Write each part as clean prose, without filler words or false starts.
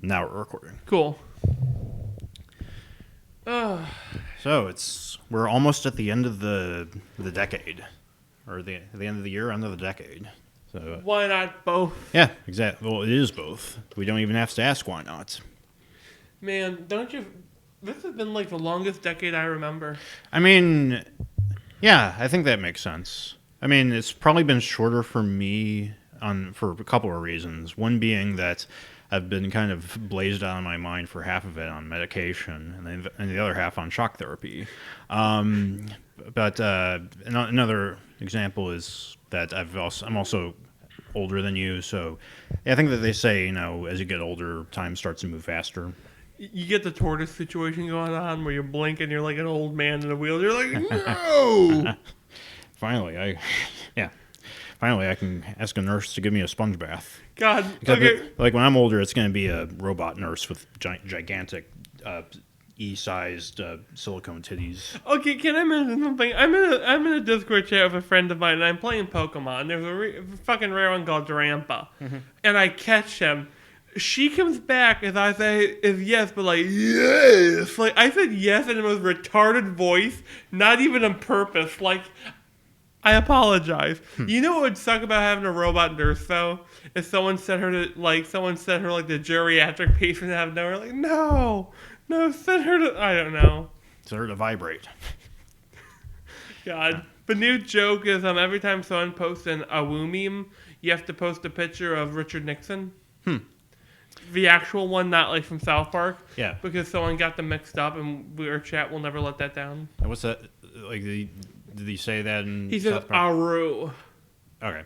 Now we're recording. Cool. So we're almost at the end of the decade, or the end of the year, end of the decade. So Why not both? yeah, exactly. Well, it is both. We don't even have to ask why not. Man, don't you... This has been like the longest decade I remember. I mean, yeah, I think that makes sense. I mean, it's probably been shorter for me for a couple of reasons. One being that I've been kind of blazed out of my mind for half of it on medication, and the other half on shock therapy. But another example is that I'm also older than you, so yeah, I think that they say, as you get older, time starts to move faster. You get the tortoise situation going on where you're blinking, you're like an old man in a wheel. You're like, no! Finally, I can ask a nurse to give me a sponge bath. God, Except okay. that, like, when I'm older, it's going to be a robot nurse with gigantic E-sized silicone titties. Okay, can I mention something? I'm in a Discord chat with a friend of mine, and I'm playing Pokemon. There's a fucking rare one called Drampa. And I catch him. She comes back, as I say, is yes, but like, yes! Like, I said yes in the most retarded voice, not even on purpose. Like, I apologize. You know what would suck about having a robot nurse, though? If someone sent her the geriatric patient out of nowhere, like, no, send her to, I don't know. Send her to vibrate. God. The new joke is every time someone posts an Awoo meme, you have to post a picture of Richard Nixon. The actual one, not like from South Park. Yeah. Because someone got them mixed up, and our chat will never let that down. And what's that? Like, did he say that in He said South Park? Aru. Okay.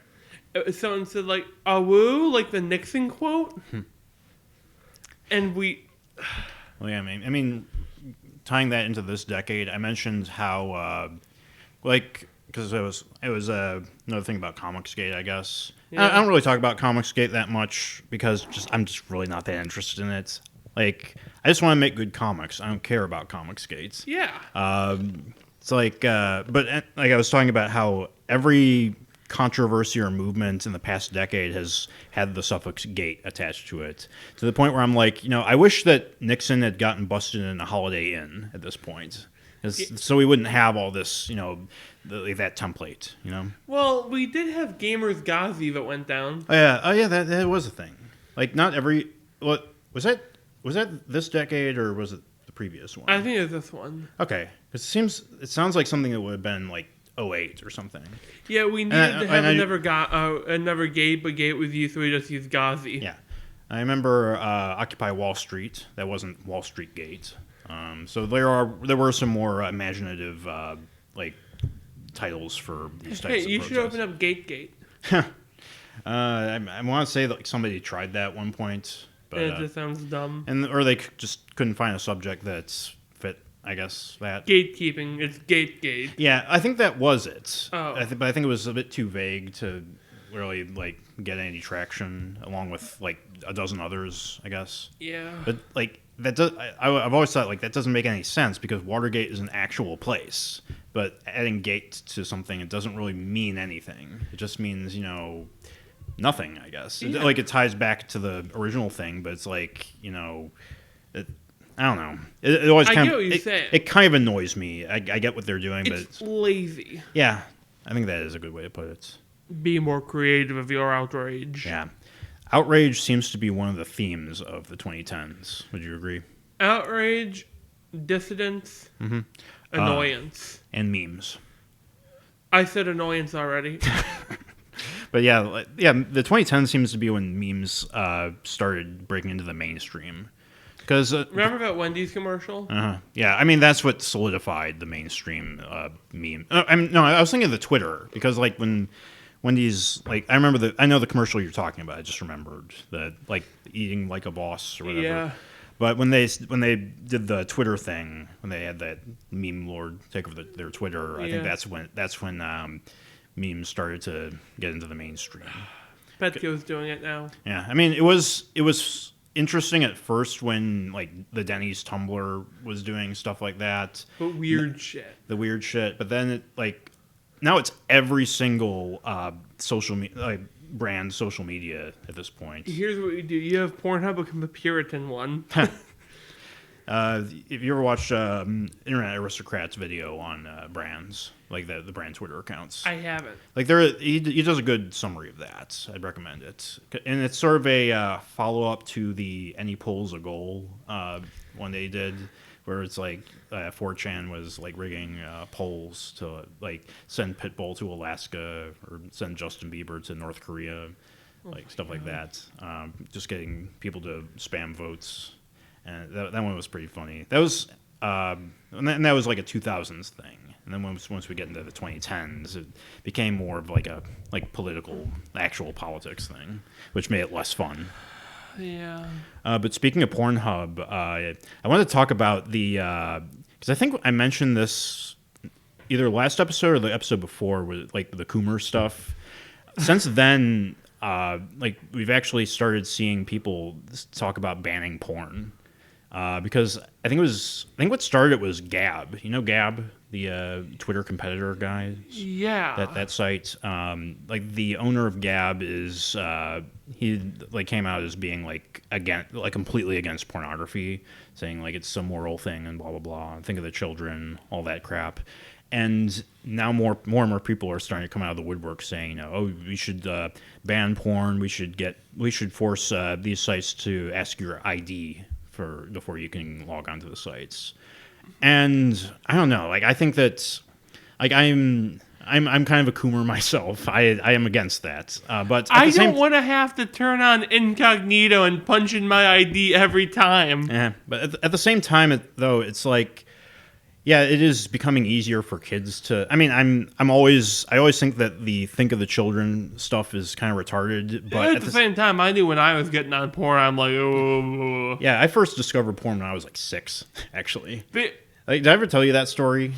Someone said like Awoo, like the Nixon quote. And we... Well, yeah, I mean, tying that into this decade, I mentioned how, because it was another thing about Comicsgate, I guess. Yeah. I don't really talk about Comicsgate that much because I'm just really not that interested in it. Like, I just want to make good comics. I don't care about Comicsgate. Yeah. It's like, but like I was talking about how every controversy or movement in the past decade has had the suffix "gate" attached to it, to the point where I'm like, I wish that Nixon had gotten busted in a Holiday Inn at this point, so we wouldn't have all this, that template, Well, we did have Gamers Ghazi that went down. Oh yeah, that was a thing. Like, not every, what was that this decade or was it the previous one? I think it's this one. Okay, it sounds like something that would have been like 2008 or something. Yeah, we needed to have another gate, but gate was used, so we just used Ghazi. Yeah, I remember Occupy Wall Street. That wasn't Wall Street Gate. So there were some more imaginative titles for these types of Hey, you should open up Gate. I want to say that somebody tried that at one point, but It just sounds dumb. or they just couldn't find a subject that's fit. I guess that Gatekeeping. It's gate. Yeah, I think that was it. Oh. But I think it was a bit too vague to really get any traction, along with a dozen others, I guess. Yeah. But that does. I've always thought that doesn't make any sense because Watergate is an actual place, but adding gate to something, it doesn't really mean anything. It just means nothing, I guess. Yeah. It ties back to the original thing, but it's I don't know. It always I kind get of what you're saying. it kind of annoys me. I get what they're doing, but It's lazy. yeah, I think that is a good way to put it. Be more creative with your outrage. Yeah, outrage seems to be one of the themes of the 2010s. Would you agree? Outrage, dissidence, annoyance. And memes. I said annoyance already. But yeah, the 2010s seems to be when memes started breaking into the mainstream. Because Remember that Wendy's commercial? yeah, I mean that's what solidified the mainstream meme. I was thinking of the Twitter because when Wendy's I know the commercial you're talking about. I just remembered that eating like a boss or whatever. Yeah. But when they did the Twitter thing, when they had that meme lord take over their Twitter, I think that's when memes started to get into the mainstream. Petco's doing it now. Yeah, I mean it was interesting at first when the Denny's Tumblr was doing stuff like that. But weird shit. The weird shit, but then now it's every single social media brand social media at this point. Here's what you do. You have Pornhub become the Puritan one. If you ever watched Internet Aristocrats video on brands, like the brand Twitter accounts, I haven't. like he does a good summary of that. I'd recommend it, and it's sort of a follow up to the Any Polls a Goal one they did, where it's like 4chan was like rigging polls to like send Pitbull to Alaska or send Justin Bieber to North Korea, like stuff like that. Just getting people to spam votes. And that one was pretty funny. That was, and that was like a 2000s thing. And then once we get into the 2010s, it became more of like a political, actual politics thing, which made it less fun. Yeah. But speaking of Pornhub, I wanted to talk about the because I think I mentioned this either last episode or the episode before with like the Coomer stuff. Since then, like we've actually started seeing people talk about banning porn. Because I think what started it was Gab. You know Gab, the Twitter competitor guy. Yeah. That site. Like the owner of Gab is he like came out as being like completely against pornography, saying like it's some moral thing and blah blah blah. Think of the children, all that crap. And now more and more people are starting to come out of the woodwork saying, oh, we should ban porn. We should force these sites to ask your ID before you can log onto the sites. And I don't know, like I think that like I'm kind of a Coomer myself. I am against that. But I don't want to have to turn on incognito and punch in my ID every time. Yeah, but at the same time it's like, yeah, it is becoming easier for kids to. I mean, I always think that the think of the children stuff is kind of retarded. But at the same time, I knew when I was getting on porn, I'm like, oh. Yeah, I first discovered porn when I was like 6, actually. But, like, did I ever tell you that story?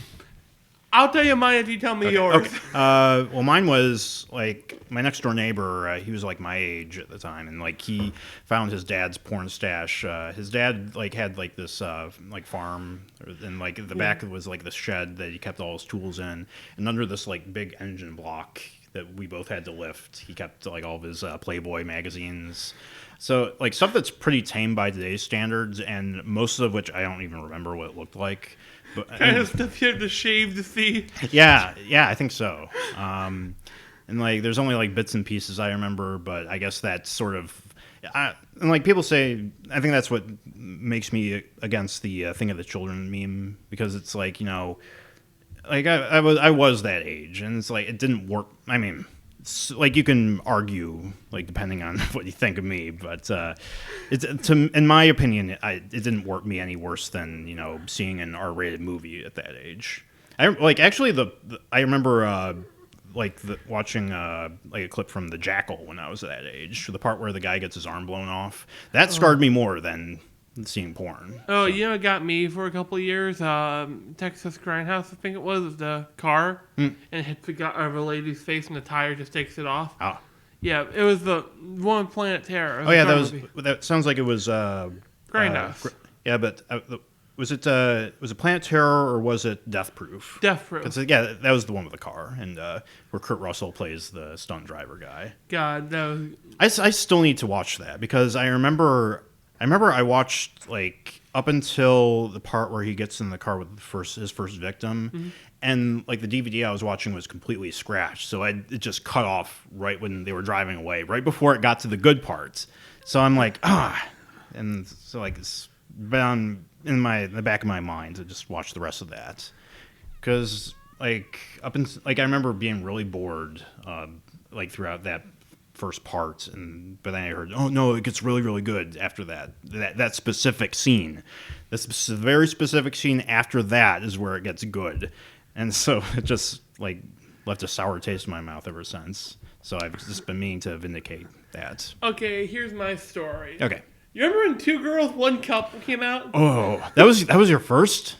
I'll tell you mine if you tell me yours. Okay. Well, mine was like my next door neighbor. He was like my age at the time, and like he found his dad's porn stash. His dad like had like this like farm, and like the back was like the shed that he kept all his tools in, and under this like big engine block that we both had to lift, he kept like all of his Playboy magazines. So like stuff that's pretty tame by today's standards, and most of which I don't even remember what it looked like. But, kind of stuff you have to shave to see. Yeah, I think so. And like, there's only like bits and pieces I remember, but I guess that's sort of, and like people say, I think that's what makes me against the thing of the children meme, because it's like, you know, like I was that age, and it's like it didn't work. I mean, like you can argue, like depending on what you think of me, but in my opinion, it didn't work me any worse than, you know, seeing an R-rated movie at that age. I remember watching like a clip from The Jackal when I was that age, the part where the guy gets his arm blown off. That scarred me more than seeing porn. Oh, you know, it got me for a couple of years. Texas Grindhouse, I think it was, the car, and it hits a lady's face, and the tire just takes it off. Oh, yeah, it was the one Planet Terror. Oh yeah, that sounds like it was Grindhouse. Yeah, but was it Planet Terror or was it Death Proof? Death Proof. Yeah, that was the one with the car, and where Kurt Russell plays the stunt driver guy. God, no. I still need to watch that, because I remember I watched like up until the part where he gets in the car with his first victim, and like the DVD I was watching was completely scratched, so it just cut off right when they were driving away, right before it got to the good parts. So I'm like, and so like it's been in the back of my mind to just watch the rest of that, because like I remember being really bored like throughout that first part, but then I heard, oh no, it gets really, really good after that specific scene. This very specific scene after that is where it gets good, and so it just like left a sour taste in my mouth ever since. So I've just been meaning to vindicate that. Okay, here's my story. Okay. You remember when Two Girls, One Cup came out? Oh, that was your first?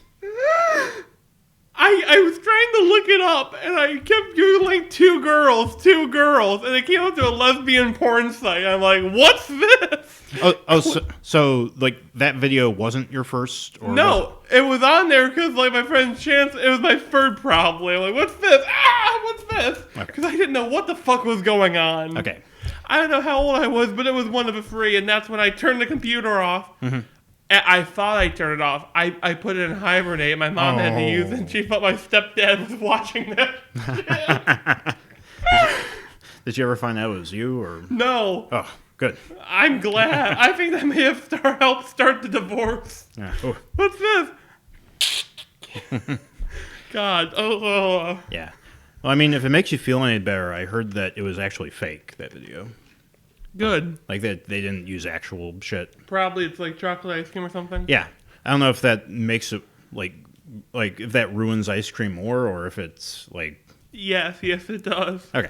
I was trying to look it up, and I kept Googling two girls, and it came up to a lesbian porn site. I'm like, what's this? So like that video wasn't your first? Or no, it was on there because like my friend Chance, it was my third probably. I'm like, what's this? What's this? Because I didn't know what the fuck was going on. Okay. I don't know how old I was, but it was one of the three, and that's when I turned the computer off. Mm-hmm. I thought I turned it off. I put it in hibernate. My mom had to use it, and she thought my stepdad was watching that. Did you ever find out it was you or? No. Oh, good. I'm glad. I think that may have helped start the divorce. Yeah. Oh. What's this? God. Oh. Yeah. Well, I mean, if it makes you feel any better, I heard that it was actually fake, that video. Good. Like that they didn't use actual shit. Probably it's like chocolate ice cream or something. Yeah. I don't know if that makes it like if that ruins ice cream more or if it's like. Yes, it does. Okay.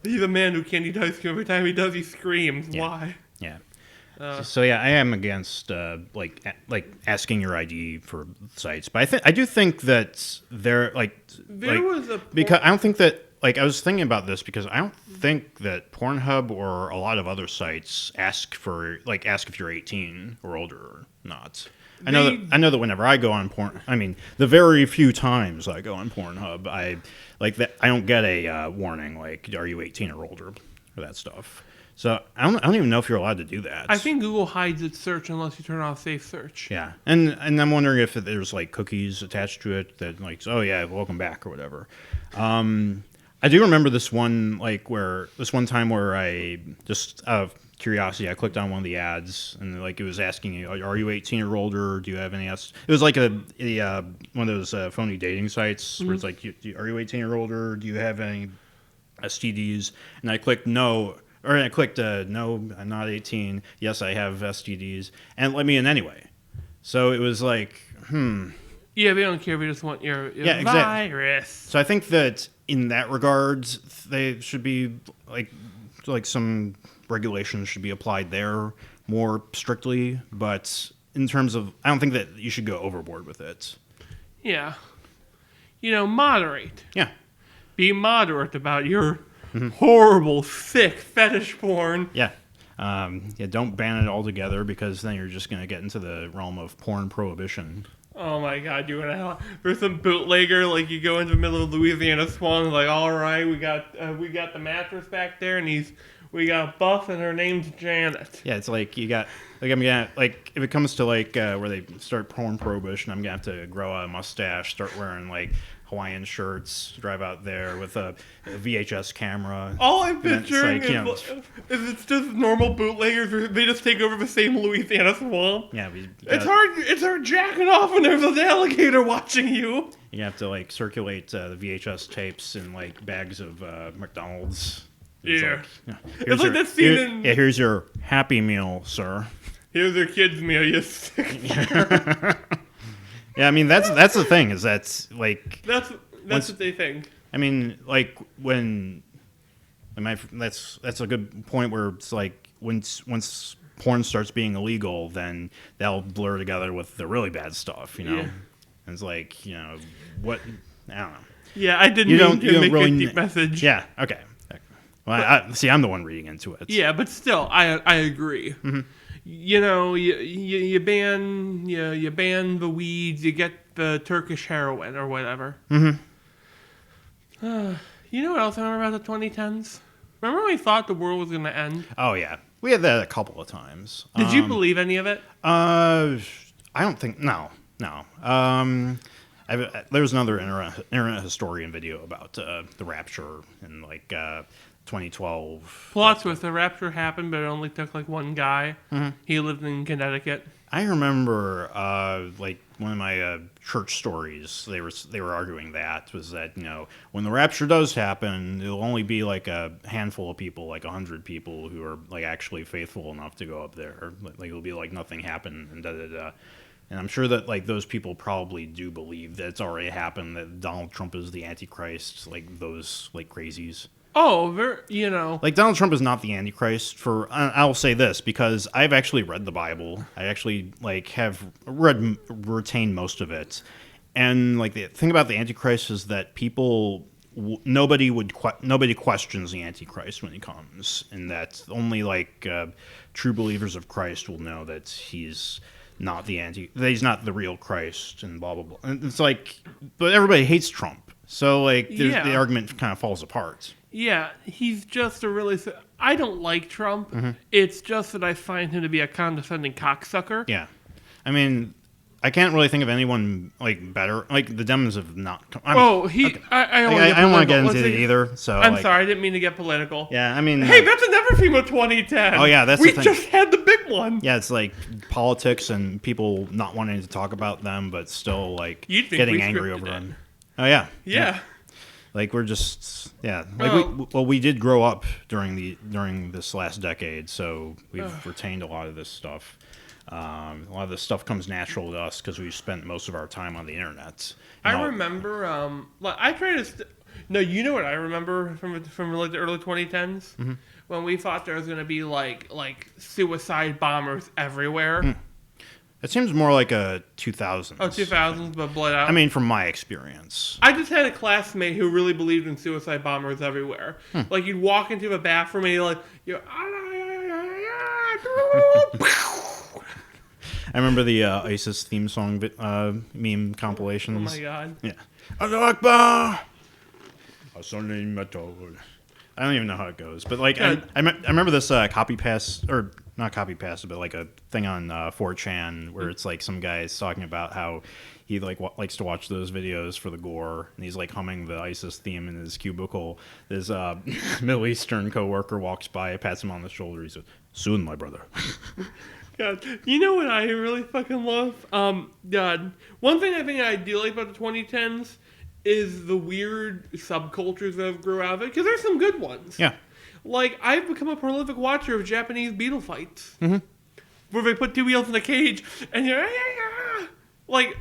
He's a man who can't eat ice cream. Every time he does, he screams. Yeah. Why? Yeah. So yeah, I am against like asking your ID for sites, but I do think that there was a because I don't think that I was thinking about this because I don't think that Pornhub or a lot of other sites ask if you're 18 or older or not. I know that whenever I go on the very few times I go on Pornhub, I don't get a warning like, are you 18 or older, or that stuff. So I don't even know if you're allowed to do that. I think Google hides its search unless you turn off safe search. Yeah, and I'm wondering if there's like cookies attached to it that like, oh yeah, welcome back or whatever. I do remember this one time where I just out of curiosity I clicked on one of the ads and like it was asking you, are you 18 or older? Do you have any? It was like a one of those phony dating sites where it's like, are you 18 or older? Do you have any STDs? And I clicked no. Or I clicked, no, I'm not 18. Yes, I have STDs. And it let me in anyway. So it was like, Yeah, they don't care. We just want your exactly. virus. So I think that in that regard, they should be, like some regulations should be applied there more strictly. But in terms of, I don't think that you should go overboard with it. Yeah. Moderate. Yeah. Be moderate about your horrible, sick fetish porn. Yeah. Don't ban it altogether because then you're just going to get into the realm of porn prohibition. Oh my God, there's some bootlegger, like you go into the middle of Louisiana Swan, like, all right, we got the mattress back there, and we got Buff, and her name's Janet. Yeah, it's like you got, like, I'm gonna, like, if it comes to like where they start porn prohibition, I'm gonna have to grow out a mustache, start wearing like Hawaiian shirts, drive out there with a VHS camera. All I'm picturing is it's just normal bootleggers, or they just take over the same Louisiana swamp. Yeah, it's hard jacking off when there's an alligator watching you. You have to like circulate the VHS tapes in like bags of McDonald's. It's like that scene in... Yeah, here's your Happy Meal, sir. Here's your kid's meal, you sick. Yeah, I mean that's the thing is that's like that's what they think. I mean, like that's a good point where it's like once porn starts being illegal, then that'll blur together with the really bad stuff, Yeah. And it's like what I don't know. Yeah, I didn't mean to make a deep message. Yeah, okay. Well, I'm the one reading into it. Yeah, but still, I agree. Mm-hmm. You ban the weeds, you get the Turkish heroin or whatever. Mm-hmm. You know what else I remember about the 2010s? Remember when we thought the world was going to end? Oh yeah, we had that a couple of times. Did you believe any of it? I don't think no. There was another internet historian video about the rapture in like 2012. Plot twist: the rapture happened, but it only took like one guy. Mm-hmm. He lived in Connecticut. I remember like one of my church stories. They were arguing that when the rapture does happen, it'll only be like a handful of people, like 100 people who are like actually faithful enough to go up there. Like it'll be like nothing happened and da da da. And I'm sure that like those people probably do believe that it's already happened, that Donald Trump is the Antichrist, like those like crazies. Oh, like Donald Trump is not the Antichrist. I'll say this because I've actually read the Bible. I actually like have retained most of it, and like the thing about the Antichrist is that nobody questions the Antichrist when he comes, and that only like true believers of Christ will know that he's not that he's not the real Christ, and blah blah blah. And it's like, but everybody hates Trump, so like the argument kind of falls apart. Yeah, he's just a really. I don't like Trump. Mm-hmm. It's just that I find him to be a condescending cocksucker. Yeah, I mean, I can't really think of anyone like better. Like the Dems have not. I don't want to get into it either. So I'm sorry, I didn't mean to get political. Yeah, I mean, hey, that's another theme of 2010. Oh yeah, that's we the thing. just had the big one. Yeah, it's like politics and people not wanting to talk about them, but still like You'd think getting we angry scripted over it. them. Oh yeah, Yeah. Like we're just like Oh. we did grow up during this last decade, so we've retained a lot of this stuff. A lot of this stuff comes natural to us because we've spent most of our time on the internet. I remember, like I try to. No, you know what I remember from like the early 2010s when we thought there was gonna be like suicide bombers everywhere. It seems more like a 2000s. Oh, 2000s, but blood out. I mean, from my experience. I just had a classmate who really believed in suicide bombers everywhere. Like you'd walk into a bathroom and you're I remember the ISIS theme song meme compilations. oh my god. Yeah. Allah Akbar! I don't even know how it goes, but like I remember this copy pass, or not copy pass, but like a thing on 4chan where it's like some guy's talking about how he like likes to watch those videos for the gore, and he's like humming the ISIS theme in his cubicle. This Middle Eastern coworker walks by, pats him on the shoulder. He says, "Soon, my brother." God, you know what I really fucking love? God, one thing I think I do like about the 2010s is the weird subcultures that have grew out of it, because there's some good ones. Yeah. Like, I've become a prolific watcher of Japanese beetle fights. Where they put two wheels in a cage, and you're... Like,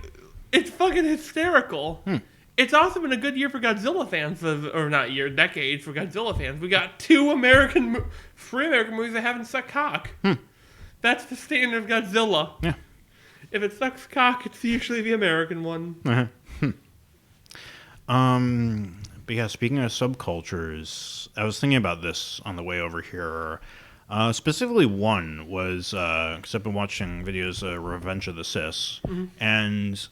it's fucking hysterical. It's also been a good year for Godzilla fans, or not year, decade for Godzilla fans. We got three American movies that haven't sucked cock. That's the standard of Godzilla. Yeah. If it sucks cock, it's usually the American one. But yeah, speaking of subcultures, I was thinking about this on the way over here. Specifically, one was because I've been watching videos of Revenge of the Cis, and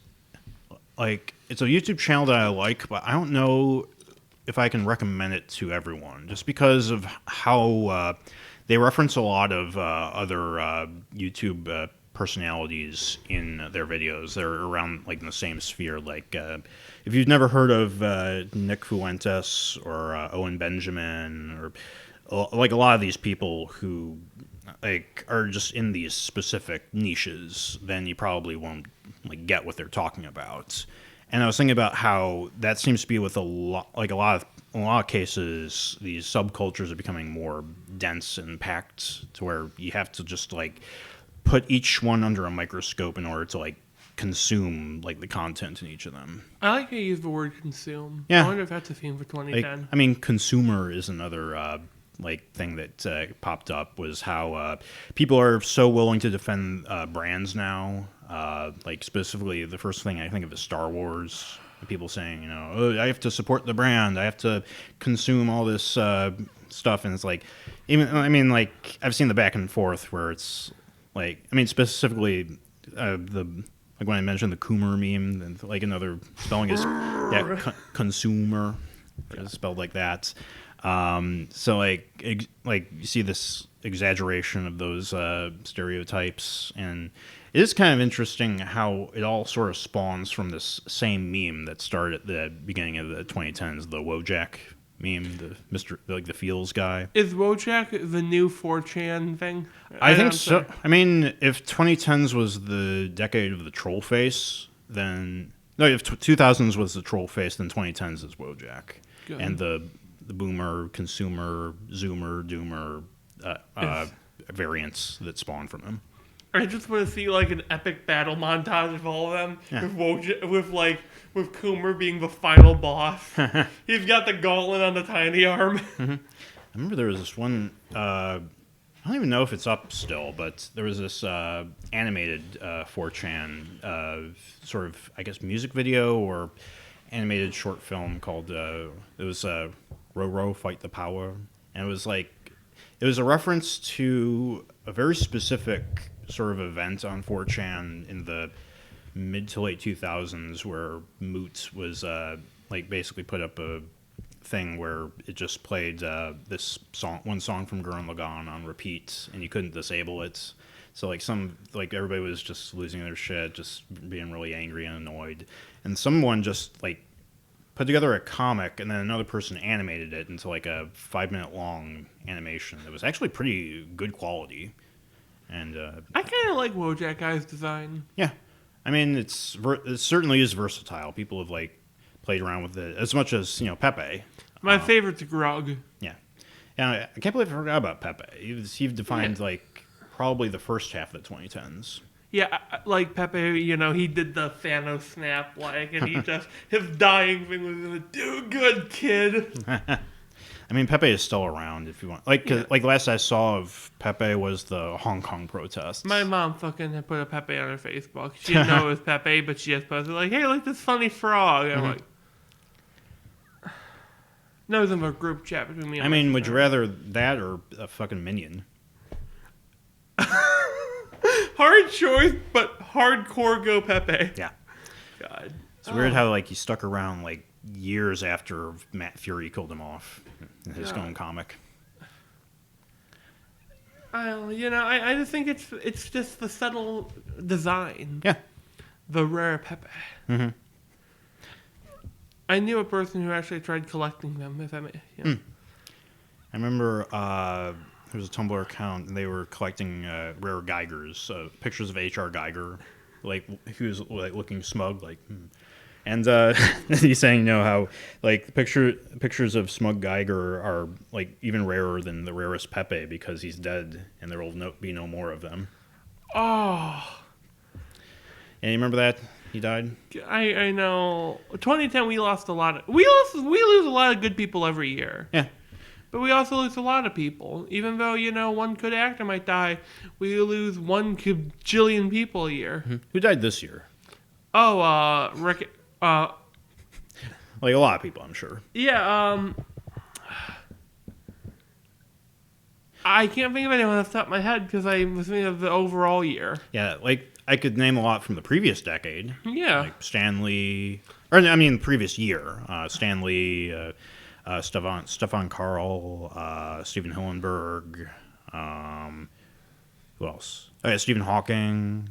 like it's a YouTube channel that I like, but I don't know if I can recommend it to everyone, just because of how they reference a lot of other YouTube personalities in their videos. They're around like in the same sphere. Like if you've never heard of Nick Fuentes or Owen Benjamin, or like a lot of these people who like are just in these specific niches, then you probably won't like get what they're talking about. And I was thinking about how that seems to be with a lot of cases, these subcultures are becoming more dense and packed to where you have to just like put each one under a microscope in order to like consume like the content in each of them. I like how you use the word consume. Yeah. I wonder if that's a theme for 2010. Like, I mean, consumer is another like thing that popped up, was how people are so willing to defend brands now. Like specifically, the first thing I think of is Star Wars. People saying, you know, oh, I have to support the brand. I have to consume all this stuff, and it's like, like I've seen the back and forth where it's like, I mean, specifically like when I mentioned the Coomer meme, and like another spelling is consumer, is spelled like that. So like you see this exaggeration of those stereotypes, and it is kind of interesting how it all sort of spawns from this same meme that started at the beginning of the 2010s, the Wojak meme, the Feels guy. Is Wojak the new 4chan thing? I think so. I mean, if 2010s was the decade of the troll face, then no, if 2000s was the troll face, then 2010s is Wojak. Good. And the boomer, consumer, zoomer, doomer variants that spawn from him. I just want to see like an epic battle montage of all of them, with Coomer being the final boss. He's got the gauntlet on the tiny arm. I remember there was this one. I don't even know if it's up still, but there was this animated 4chan sort of, I guess, music video or animated short film called it was Roro Fight the Power, and it was a reference to a very specific sort of event on 4chan in the mid to late 2000s where Moot was like basically put up a thing where it just played this one song from Gurren Lagann on repeat, and you couldn't disable it. So like everybody was just losing their shit, just being really angry and annoyed, and someone just like put together a comic, and then another person animated it into like a 5-minute long animation. It was actually pretty good quality, and I kind of like Wojak Guy's design. yeah, I mean it certainly is versatile. People have like played around with it as much as Pepe. My favorite's Grug. Yeah, yeah. I can't believe I forgot about Pepe. He defined like probably the first half of the 2010s. Yeah, like Pepe, he did the Thanos snap, and he just, his dying thing was gonna do good, kid. I mean, Pepe is still around if you want. Like last I saw of Pepe was the Hong Kong protests. My mom fucking had put a Pepe on her Facebook. She didn't know it was Pepe, but she just posted like, "Hey, look this funny frog." I'm like, no, it's in a group chat between me and I my mean, would sister. you rather that or a fucking minion? Hard choice, but hardcore go Pepe. Yeah. God. It's weird how like he stuck around like years after Matt Fury killed him off in his own comic. I just think it's just the subtle design. Yeah. The rare Pepe. Mm-hmm. I knew a person who actually tried collecting them. If I may. Yeah. I remember there was a Tumblr account, and they were collecting rare Geigers, pictures of H.R. Geiger, like he was like looking smug, like, and he's saying, how like pictures of smug Geiger are like even rarer than the rarest Pepe because he's dead, and there will be no more of them. Oh, And you remember that he died? I know. 2010, we lost a lot. We lose a lot of good people every year. Yeah. But we also lose a lot of people. Even though, one good actor might die, we lose 1 kajillion people a year. Mm-hmm. Who died this year? Oh, Rick. Like a lot of people, I'm sure. Yeah, I can't think of anyone off the top of my head because I was thinking of the overall year. Yeah, like I could name a lot from the previous decade. Yeah. Like Stan Lee, or I mean, previous year. Stan Lee, Stefan Karl, Stephen Hillenburg. Who else? Oh, yeah, Stephen Hawking,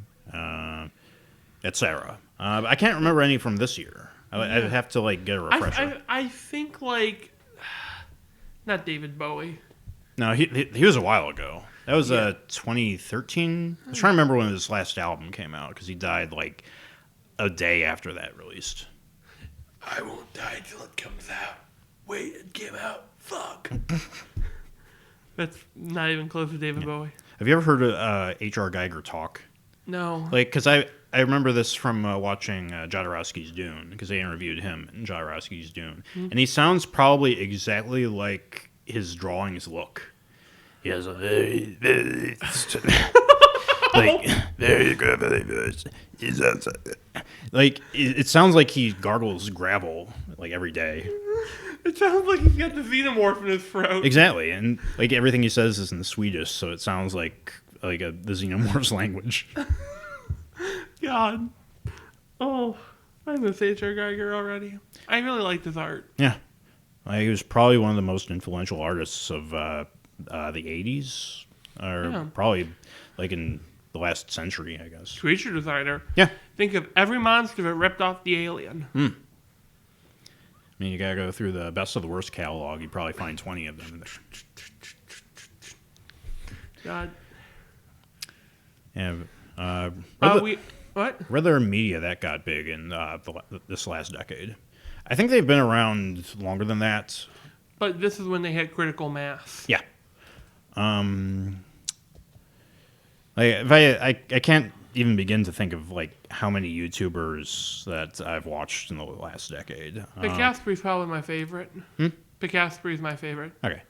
etc. I can't remember any from this year. I'd have to like get a refresher. I think not David Bowie. No, he was a while ago. That was 2013. I was trying to remember when his last album came out because he died like a day after that released. I won't die till it comes out. Wait, it came out. Fuck. That's not even close to David Bowie. Have you ever heard of H.R. Geiger talk? No. Like, because I remember this from watching Jodorowsky's Dune, because they interviewed him in Jodorowsky's Dune. And he sounds probably exactly like his drawings look. He has a very, very... like, very good, very good. Like, it sounds like he gargles gravel, like, every day. It sounds like he's got the xenomorph in his throat. Exactly, and, like, everything he says is in Swedish, so it sounds like the xenomorph's language. God. Oh, I miss H.R. Geiger already. I really liked his art. Yeah. He was probably one of the most influential artists of the 80s, or probably, like, in the last century, I guess. Creature designer. Yeah. Think of every monster that ripped off the alien. I mean, you gotta go through the best of the worst catalog. You probably find 20 of them in there. God. Yeah. What? Rather media that got big in this last decade. I think they've been around longer than that. But this is when they had critical mass. Yeah. I can't even begin to think of like how many YouTubers that I've watched in the last decade. Picaspery's probably my favorite. Picaspery's my favorite. Okay.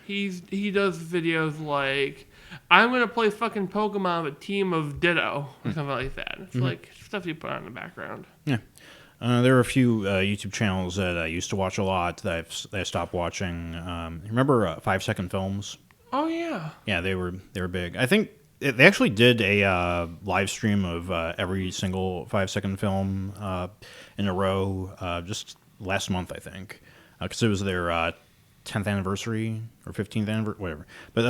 He does videos like, I'm gonna play fucking Pokemon with a team of Ditto or something like that. It's like stuff you put on in the background. Yeah. There are a few YouTube channels that I used to watch a lot that I stopped watching. Remember 5 Second Films? Oh yeah. Yeah, they were big. I think they actually did a live stream of every single 5 Second film in a row just last month, I think. because it was their 10th anniversary or 15th anniversary, whatever. But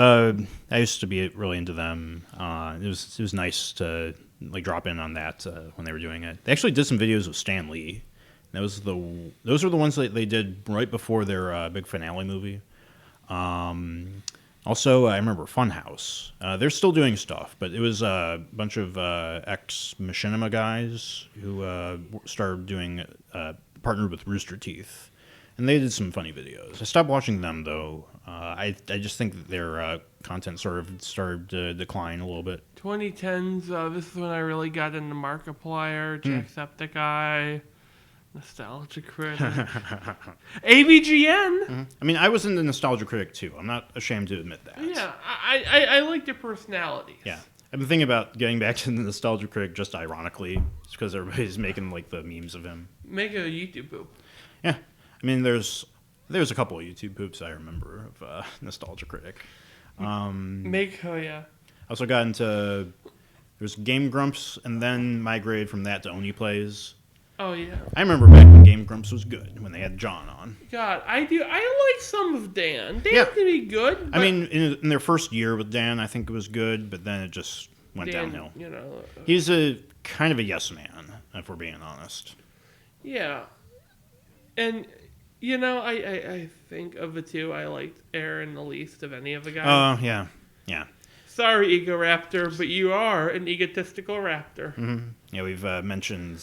I used to be really into them. It was nice to like drop in on that when they were doing it. They actually did some videos with Stan Lee. Those are the ones that they did right before their big finale movie. Also, I remember Funhouse. They're still doing stuff, but it was a bunch of ex-Machinima guys who started doing partnered with Rooster Teeth, and they did some funny videos. I stopped watching them though. I just think that their content sort of started to decline a little bit. 2010s. This is when I really got into Markiplier, Jacksepticeye, Nostalgia Critic, AVGN. I mean, I was in the Nostalgia Critic too. I'm not ashamed to admit that. Yeah, I like their personalities. Yeah. I've been thinking about getting back to the Nostalgia Critic just ironically, just because everybody's making like the memes of him. Make a YouTube poop. Yeah. I mean, there's a couple of YouTube poops I remember of Nostalgia Critic. Oh yeah. I also got into there's Game Grumps, and then migrated from that to Oni Plays. Oh yeah. I remember back when Game Grumps was good when they had John on. God, I do. I like some of Dan. Dan can be good. I mean, in their first year with Dan, I think it was good, but then it just went Dan, downhill. You know. He's a kind of a yes man, if we're being honest. Yeah. And you know, I think of the two, I liked Aaron the least of any of the guys. Yeah. Sorry, Ego Raptor, but you are an egotistical raptor. Mm-hmm. Yeah, we've mentioned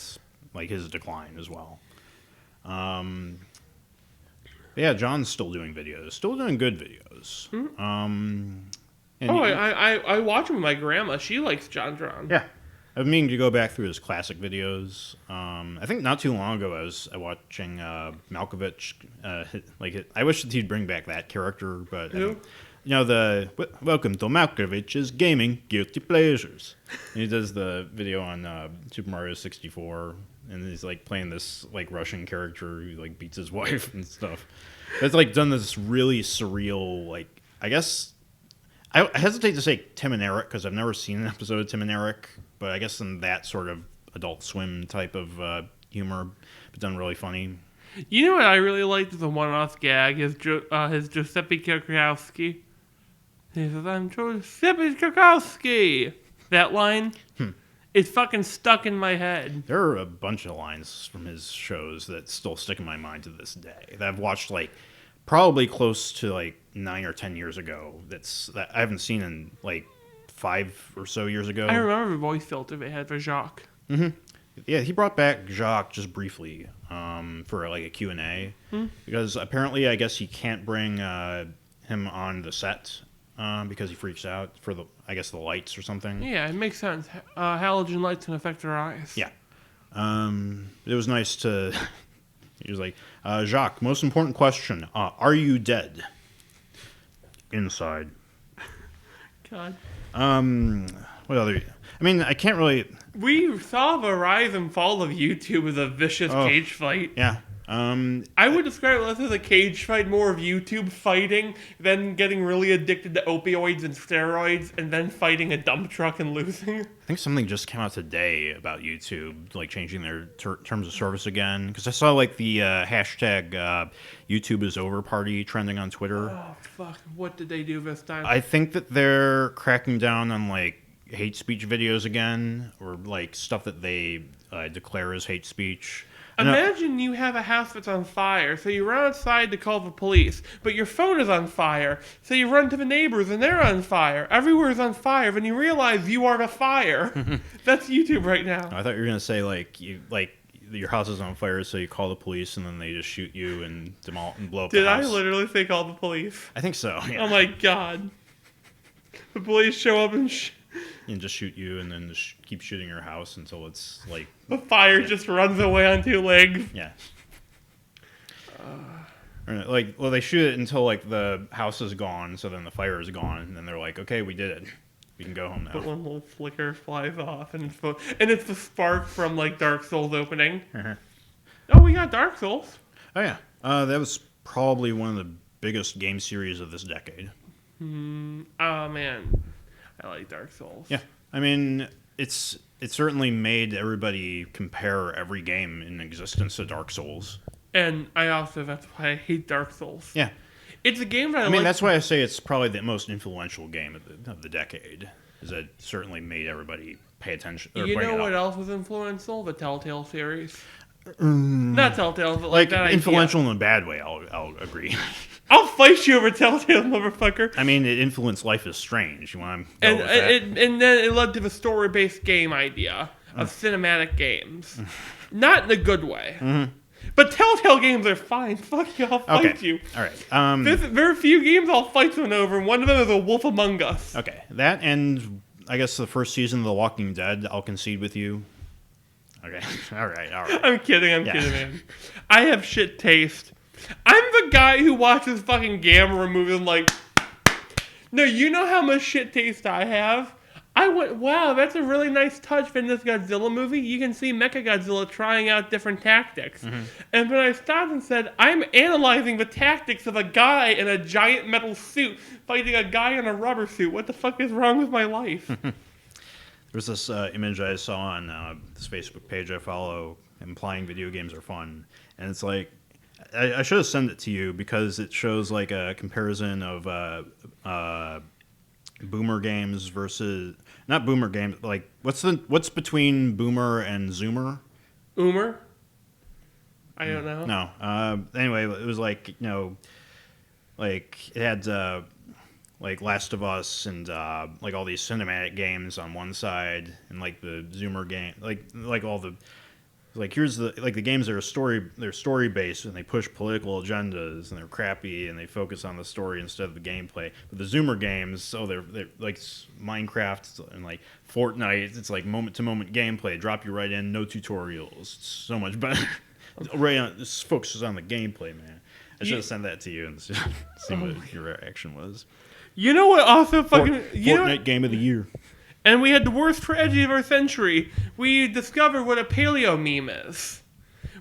like his decline as well. Yeah, John's still doing videos, still doing good videos. Mm-hmm. I watch him with my grandma. She likes John Dron. Yeah. I've been meaning to go back through his classic videos. I think not too long ago I was watching Malkovich. I wish that he'd bring back that character, but Who? Welcome to Malkovich's Gaming Guilty Pleasures. And he does the video on Super Mario 64, and he's like playing this like Russian character who like beats his wife and stuff. It's like done this really surreal, like I guess I hesitate to say Tim and Eric because I've never seen an episode of Tim and Eric, but I guess in that sort of Adult Swim type of humor, but done really funny. You know what I really liked? The one-off gag is his Giuseppe Krakowski. He says, "I'm Giuseppe Krakowski." That line, it's fucking stuck in my head. There are a bunch of lines from his shows that still stick in my mind to this day that I've watched like probably close to like 9 or 10 years ago. That I haven't seen in like 5 or so years ago. I remember the voice filter they had for Jacques. Mm-hmm. Yeah, he brought back Jacques just briefly for like a Q&A because apparently I guess he can't bring him on the set because he freaks out for the lights or something. Yeah, it makes sense. Halogen lights can affect your eyes. Yeah. It was nice to... He was like, Jacques, most important question. Are you dead? Inside. God. What other... I mean, I can't really... We saw the rise and fall of YouTube as a vicious cage fight. Yeah. I would describe it less as a cage fight, more of YouTube fighting, then getting really addicted to opioids and steroids, and then fighting a dump truck and losing. I think something just came out today about YouTube, like changing their terms of service again. Because I saw like the hashtag YouTube is over party trending on Twitter. Oh, fuck. What did they do this time? I think that they're cracking down on like hate speech videos again, or like stuff that they declare as hate speech. Imagine you have a house that's on fire, so you run outside to call the police, but your phone is on fire, so you run to the neighbors and they're on fire. Everywhere is on fire, then you realize you are the fire. That's YouTube right now. I thought you were gonna say your house is on fire, so you call the police and then they just shoot you and blow up the house. Did I literally say call the police? I think so. Yeah. Oh my god. The police show up and just shoot you and then just keep shooting your house until it's like... The fire just runs away on 2 legs. Yeah. They shoot it until like the house is gone, so then the fire is gone, and then they're like, okay, we did it. We can go home now. But one little flicker flies off, and it's the spark from like Dark Souls opening. Oh, we got Dark Souls. Oh yeah. That was probably one of the biggest game series of this decade. Oh man. I like Dark Souls. Yeah, I mean, it certainly made everybody compare every game in existence to Dark Souls. And that's why I hate Dark Souls. Yeah. It's a game that I I mean, like. that's why I say it's probably the most influential game of the decade. Is that certainly made everybody pay attention. Or You bring know it what up. else was influential? The Telltale series. Not Telltale, but Like that influential idea. in a bad way. I'll agree. I'll fight you over Telltale, motherfucker. I mean, it influenced Life is Strange. You want to go And with that? and then it led to the story-based game idea of cinematic games, not in a good way. But Telltale games are fine. Fuck you, I'll fight Okay. you. All right. There's very few games I'll fight someone over, and one of them is A Wolf Among Us. Okay. That and I guess the first season of The Walking Dead, I'll concede with you. Okay. All right. I'm kidding, Yeah. kidding, man. I have shit taste. I'm the guy who watches fucking Gamera movies and like, no, you know how much shit taste I have? I went, wow, that's a really nice touch in this Godzilla movie. You can see Mechagodzilla trying out different tactics. And then I stopped and said, I'm analyzing the tactics of a guy in a giant metal suit fighting a guy in a rubber suit. What the fuck is wrong with my life? There's this image I saw on this Facebook page I follow, implying video games are fun, and it's like I should have sent it to you because it shows like a comparison of boomer games versus not boomer games. Like what's between boomer and zoomer? Umer? I don't know. No. Anyway, it was like like it had like Last of Us and like all these cinematic games on one side, and like the zoomer game, like all the here's the like the games that are they're story based and they push political agendas and they're crappy and they focus on the story instead of the gameplay. But the zoomer games, they're like Minecraft and like Fortnite, it's like moment to moment gameplay, drop you right in, no tutorials. It's so much better. Right on, this focuses on the gameplay, man. I should have sent that to you and see what your reaction was. You know what also fucking... Fortnite Game of the Year. And we had the worst tragedy of our century. We discovered what a paleo meme is.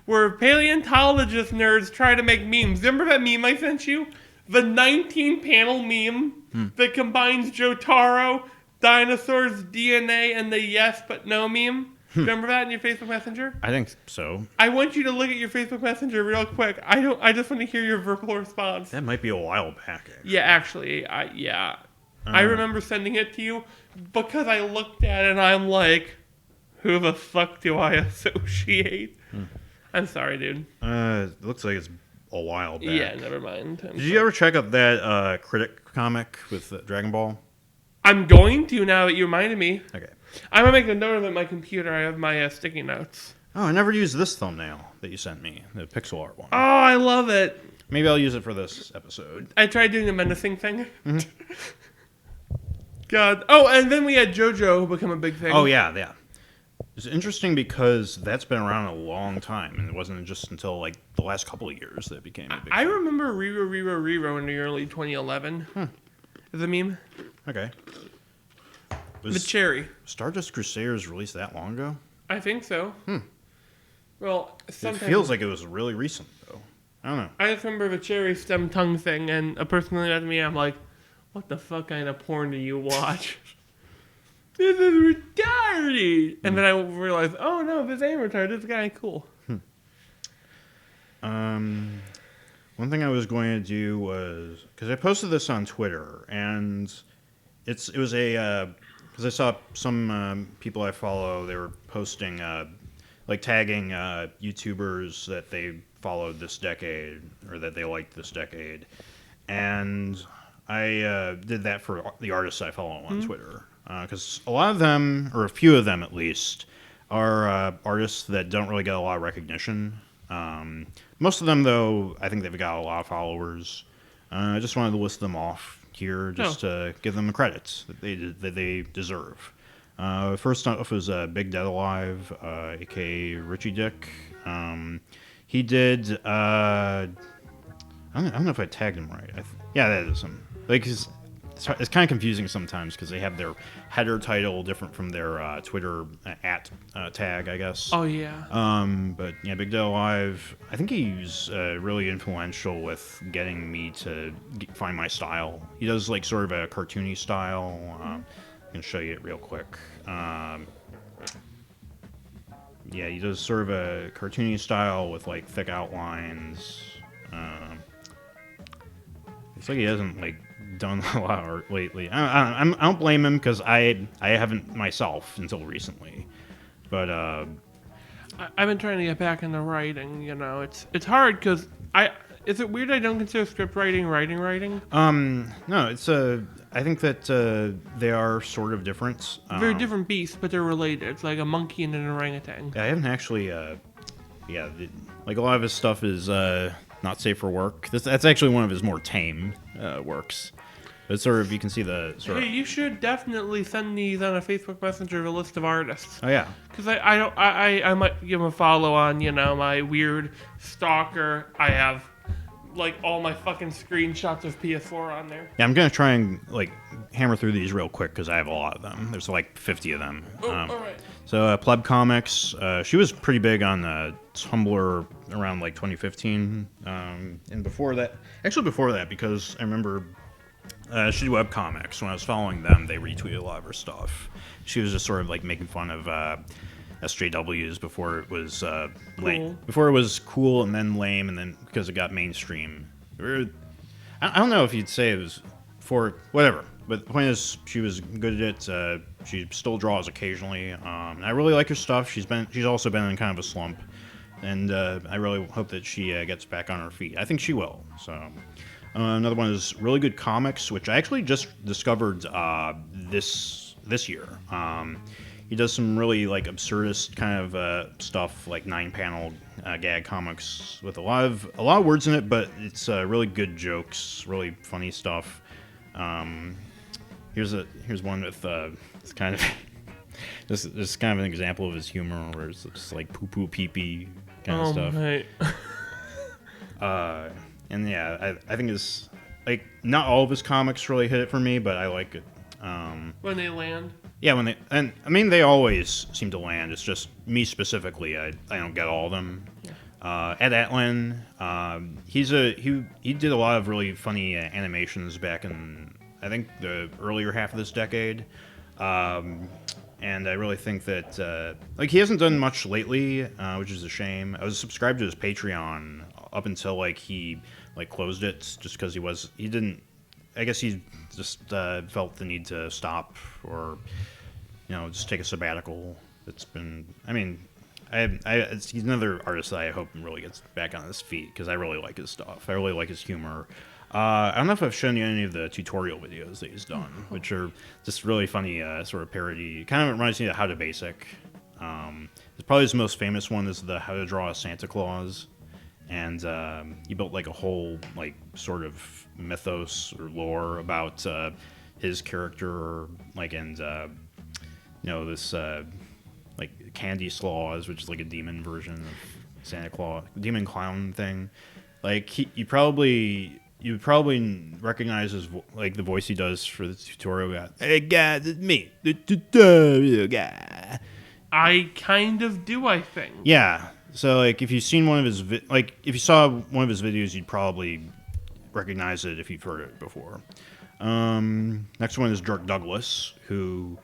Where paleontologist nerds try to make memes. Remember that meme I sent you? The 19-panel meme that combines Jotaro, dinosaurs, DNA, and the yes but no meme? Remember that in your Facebook Messenger? I think so. I want you to look at your Facebook Messenger real quick. I just want to hear your verbal response. That might be a while back, actually. Yeah, actually, I remember sending it to you because I looked at it and I'm like, who the fuck do I associate? I'm sorry, dude. It looks like it's a while back. Yeah, never mind. Did you ever check out that Critic comic with Dragon Ball? I'm going to now that you reminded me. Okay. I'm going to make a note of it on my computer. I have my sticky notes. Oh, I never used this thumbnail that you sent me, the pixel art one. Oh, I love it. Maybe I'll use it for this episode. I tried doing the menacing thing. God. Oh, and then we had JoJo become a big thing. Oh, yeah. It's interesting because that's been around a long time, and it wasn't just until like the last couple of years that it became a big I thing. remember Riro in the early 2011. Is a meme? Okay. The Was cherry. Stardust Crusaders released that long ago? I think so. Well, It sometimes feels like it was really recent, though. I don't know. I just remember the cherry stem tongue thing, and a person looked at me, I'm like, what the fuck kind of porn do you watch? This is retarded! And then I realized, oh no, this ain't retarded, this guy ain't cool. One thing I was going to do was because I posted this on Twitter, and it was a because I saw some people I follow, they were posting like tagging YouTubers that they followed this decade or that they liked this decade, and I did that for the artists I follow on Twitter because a lot of them, or a few of them at least, are artists that don't really get a lot of recognition. Most of them, though, I think they've got a lot of followers. I just wanted to list them off here just to give them the credits that they deserve. First off was Big Dead Alive, aka Richie Dick. He did. I don't know if I tagged him right. Yeah, that is him. Like it's kind of confusing sometimes because they have their header title different from their Twitter tag, I guess. Oh yeah. But yeah, Big Dead Alive, I think he's really influential with getting me to find my style. He does like sort of a cartoony style. I can show you it real quick. yeah, he does sort of a cartoony style with like thick outlines. It's like he hasn't like done a lot of art lately. I don't blame him because I haven't myself until recently, but I've been trying to get back into writing. You know, it's hard because Is it weird I don't consider script writing writing? no, it's I think that they are sort of different. Very different beasts, but they're related. It's like a monkey and an orangutan. I haven't actually, like a lot of his stuff is not safe for work. That's actually one of his more tame works. But sort of, you can see the sort Hey, of. you should definitely send these on a Facebook Messenger of a list of artists. Oh yeah, Because I might give him a follow on, my weird stalker. I have, like, all my fucking screenshots of PS4 on there. yeah. I'm gonna try and like hammer through these real quick because I have a lot of them. There's like 50 of them. Oh, alright. So Pleb Comics, she was pretty big on Tumblr around like 2015, and before that, because I remember she did web comics. When I was following them, they retweeted a lot of her stuff. She was just sort of like making fun of SJWs before it was lame, before it was cool, and then lame, and then because it got mainstream. I don't know if you'd say it was for whatever. But the point is, she was good at it. She still draws occasionally. And I really like her stuff. She's also been in kind of a slump, and I really hope that she gets back on her feet. I think she will. So another one is Really Good Comics, which I actually just discovered this year. He does some really like absurdist kind of stuff, like 9-panel gag comics with a lot of words in it, but it's really good jokes, really funny stuff. Here's one with it's kind of this is kind of an example of his humor where it's just like poo poo pee pee kind of stuff. Mate. And yeah, I think it's like not all of his comics really hit it for me, but I like it. When they land. Yeah, they always seem to land. It's just me specifically, I don't get all of them. Yeah. Ed Atlin, he did a lot of really funny animations back in I think the earlier half of this decade, and I really think that like he hasn't done much lately, which is a shame. I was subscribed to his Patreon up until like he like closed it just because he didn't. I guess he just felt the need to stop or just take a sabbatical. It's been he's another artist that I hope really gets back on his feet because I really like his stuff. I really like his humor. I don't know if I've shown you any of the tutorial videos that he's done, which are just really funny sort of parody. Kind of reminds me of How to Basic. It's probably his most famous one is the How to Draw a Santa Claus. And he built like a whole like sort of mythos or lore about his character, like this like Candy Slaws, which is like a demon version of Santa Claus, demon clown thing. Like you would probably recognize his like the voice he does for the tutorial guy. Hey guys, it's me, the tutorial guy. I kind of do, I think. Yeah. So like if you've seen one of his if you saw one of his videos, you'd probably recognize it if you've heard it before. Next one is Dirk Douglas, who,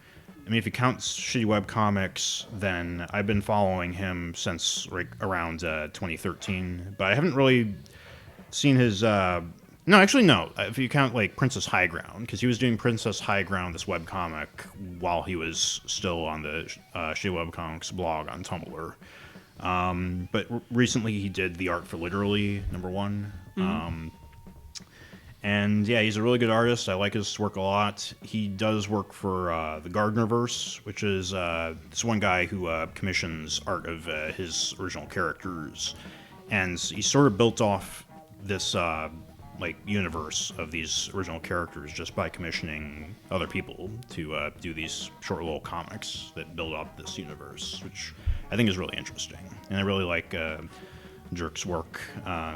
if you count Shitty Web Comics, then I've been following him since around 2013, but I haven't really seen his. No, actually, no. If you count like Princess High Ground, because he was doing Princess High Ground, this webcomic, while he was still on the Shitty Web Comics blog on Tumblr. But recently he did The Art for Literally, #1. Mm-hmm. And yeah, he's a really good artist. I like his work a lot. He does work for the Gardnerverse, which is this one guy who commissions art of his original characters. And he sort of built off this universe of these original characters just by commissioning other people to do these short little comics that build up this universe, which I think is really interesting. And I really like Dirk's work.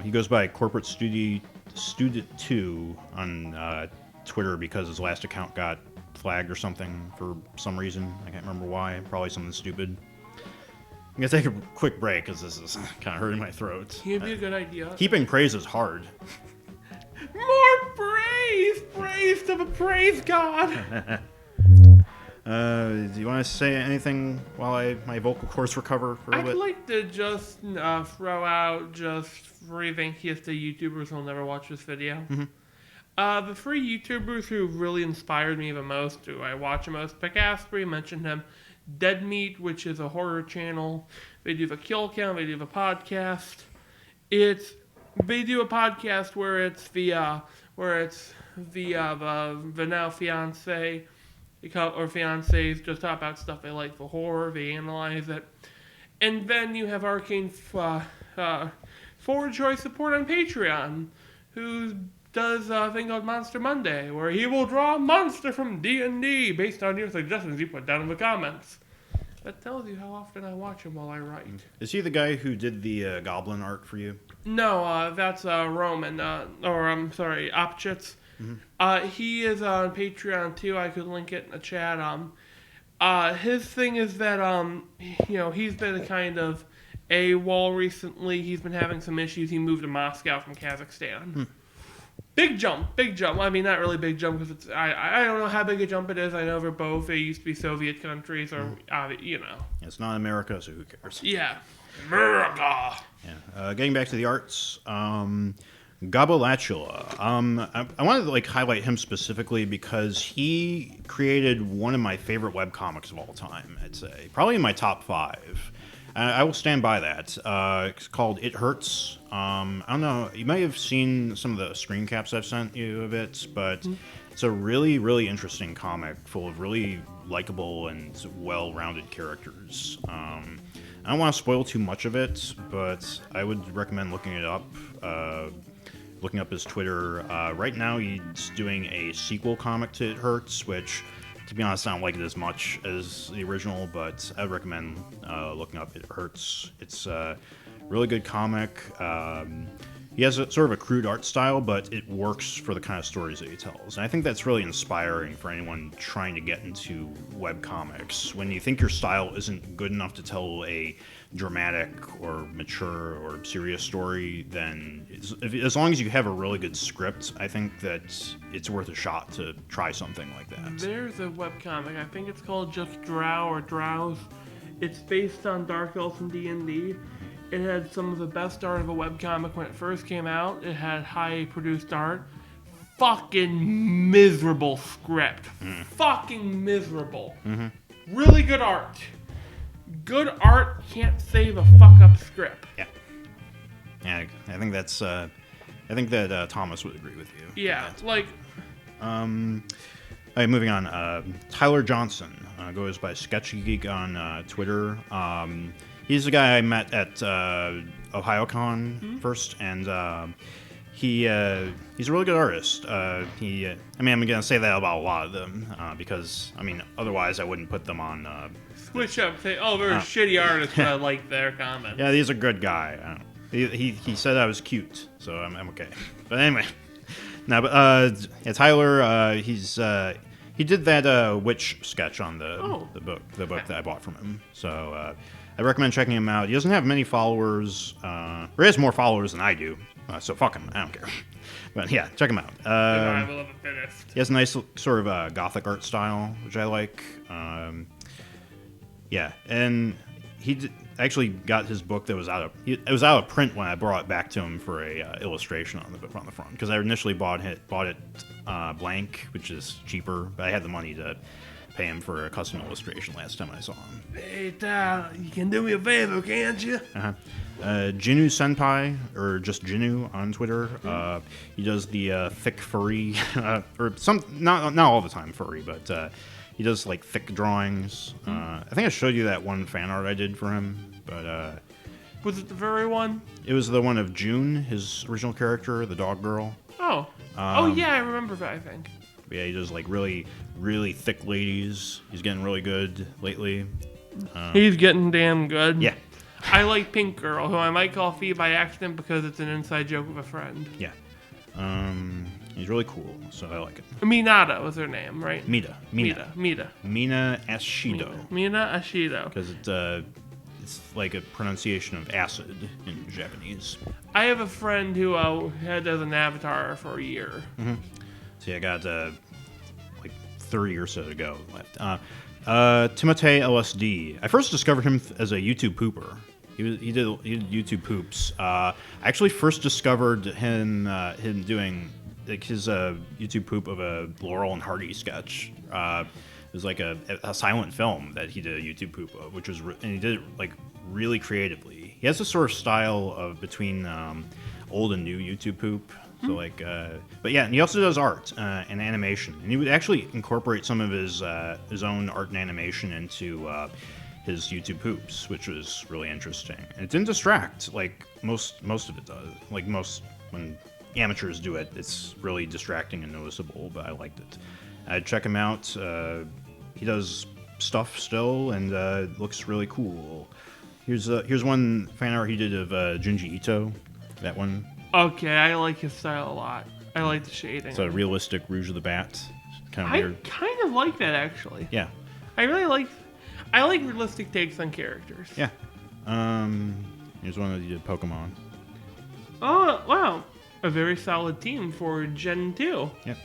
He goes by Corporate Student 2 on Twitter because his last account got flagged or something for some reason. I can't remember why. Probably something stupid. I'm going to take a quick break because this is kind of hurting my throat. He'd be a good idea. Keeping praise is hard. More praise! Praise to the praise God! Do you want to say anything while my vocal cords recover for a I'd bit? like to just throw out just 3 thank yous to YouTubers who'll never watch this video. The 3 YouTubers who really inspired me the most, who I watch the most, Pick Asprey, mentioned him. Dead Meat, which is a horror channel. They do the Kill Count. They do the podcast. They do a podcast where it's the now fiance or fiancés just talk about stuff they like for horror. They analyze it, and then you have Arcane Forward Choice Support on Patreon, who does a thing called Monster Monday, where he will draw a monster from D&D based on your suggestions you put down in the comments. That tells you how often I watch him while I write. Is he the guy who did the goblin art for you? No, that's Roman, Opchitz. He is on Patreon too. I could link it in the chat. His thing is that he's been kind of AWOL recently. He's been having some issues. He moved to Moscow from Kazakhstan. Big jump. I mean, not really big jump because I don't know how big a jump it is. I know they used to be Soviet countries or It's not America, so who cares? Yeah, America. Yeah. Getting back to the arts, Gabalachula. I wanted to highlight him specifically because he created one of my favorite webcomics of all time. I'd say probably in my top 5. I will stand by that. It's called It Hurts. I don't know. You might have seen some of the screen caps I've sent you of it, but it's a really, really interesting comic full of really likable and well-rounded characters. I don't want to spoil too much of it, but I would recommend looking it up. Looking up his Twitter. Right now, he's doing a sequel comic to It Hurts, which, to be honest, I don't like it as much as the original, but I would recommend looking up It Hurts. It's a really good comic. He has sort of a crude art style, but it works for the kind of stories that he tells. And I think that's really inspiring for anyone trying to get into webcomics. When you think your style isn't good enough to tell a dramatic or mature or serious story, then as long as you have a really good script, I think that it's worth a shot to try something like that. There's a webcomic. I think it's called just Drow or Drowse. It's based on Dark Elves and D&D. It had some of the best art of a webcomic when it first came out. It had high produced art. Fucking miserable script. Fucking miserable. Really good art. Good art can't save a fuck up script. Yeah, I think that's. I think that Thomas would agree with you. Yeah, like. All right, moving on. Tyler Johnson goes by Sketchy Geek on Twitter. He's the guy I met at OhioCon first, and he's a really good artist. I'm gonna say that about a lot of them because otherwise I wouldn't put them on. Switch up. Say, they're shitty artists, but I like their comments. Yeah, he's a good guy. He said I was cute, so I'm okay. But anyway, Tyler, he did that witch sketch on the book that I bought from him. So I recommend checking him out. He doesn't have many followers, or he has more followers than I do. So fuck him. I don't care. But yeah, check him out. He has a nice sort of gothic art style, which I like. And he actually got his book that was out of print when I brought it back to him for a illustration on the book on the front, because I initially bought it blank, which is cheaper, but I had the money to pay him for a custom illustration last time I saw him. Hey Tyler, you can do me a favor, can't you? Jinu Senpai, or just Jinu on Twitter. He does the thick furry, or not all the time furry, but he does thick drawings. I think I showed you that one fan art I did for him, but was it the furry one? It was the one of June, his original character, the dog girl. Yeah, I remember that. I think. But yeah, he does really, really thick ladies. He's getting really good lately. He's getting damn good. Yeah. I like Pink Girl, who I might call Fee by accident because it's an inside joke with a friend. Yeah. He's really cool, so I like it. Minato was her name, right? Mina Ashido. Mina Ashido. Because it's like a pronunciation of acid in Japanese. I have a friend who had as an avatar for a year. So yeah, I got 30 or so to go left. Timotei LSD. I first discovered him as a YouTube pooper. He did YouTube poops. I actually first discovered him doing like his YouTube poop of a Laurel and Hardy sketch. It was like a silent film that he did a YouTube poop of, which was and he did it like really creatively. He has a sort of style of between old and new YouTube poop. So like, but yeah, and he also does art and animation, and he would actually incorporate some of his own art and animation into his YouTube poops, which was really interesting. And it didn't distract like most of it does. Like most when amateurs do it, it's really distracting and noticeable. But I liked it. I'd check him out. He does stuff still, and looks really cool. Here's one fan art he did of Junji Ito. That one. Okay, I like his style a lot. I like the shading. It's a realistic Rouge of the Bat. Kind of I weird. kind of like that actually. Yeah. I like realistic takes on characters. Yeah. Here's one that you did Pokemon. Oh wow, a very solid team for Gen 2. Yep.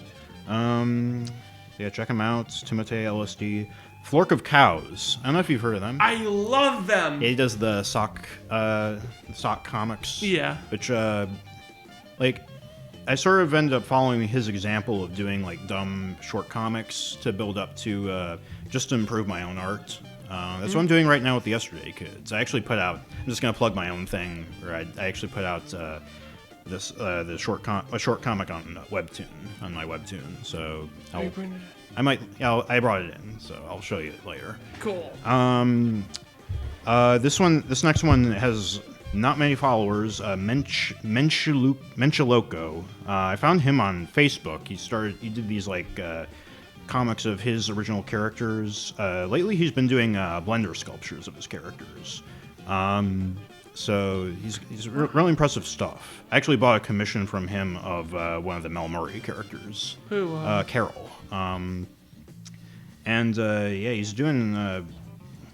Yeah, check them out. Timotei LSD. Flork of Cows. I don't know if you've heard of them. I love them. Yeah, he does the sock comics. Yeah. Which like I sort of ended up following his example of doing like dumb short comics to build up to just to improve my own art. That's what I'm doing right now with the Yesterday Kids. I actually put out. I'm just gonna plug my own thing. Or I actually put out the short comic on Webtoon on my Webtoon. So I might. Yeah, I brought it in, so I'll show you it later. Cool. This next one has not many followers. Menchiloko. I found him on Facebook. He did these like comics of his original characters. Lately, he's been doing Blender sculptures of his characters. So he's really impressive stuff. I actually bought a commission from him of one of the Mel Murray characters. Who? Carol. Yeah, he's doing.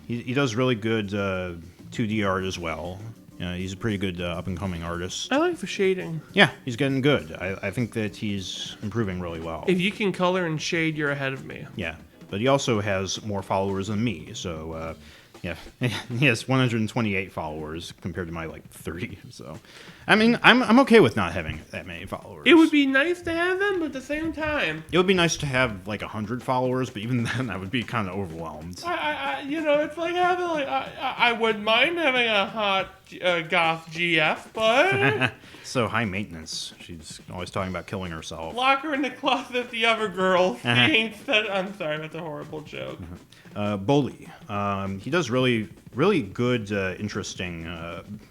He does really good 2D art as well. He's a pretty good up and coming artist. I like the shading. Yeah, he's getting good. I think that he's improving really well. If you can color and shade, you're ahead of me. Yeah, but he also has more followers than me. So yeah, he has 128 followers compared to my like 30. So, I mean, I'm okay with not having that many followers. It would be nice to have them, but at the same time, it would be nice to have like 100 followers, but even then, I would be kind of overwhelmed. it's like having like I wouldn't mind having a hot goth GF, but So high maintenance. She's always talking about killing herself. lock her in the closet. The other girl. She ain't said. I'm sorry, that's a horrible joke. Bully. He does really good, interesting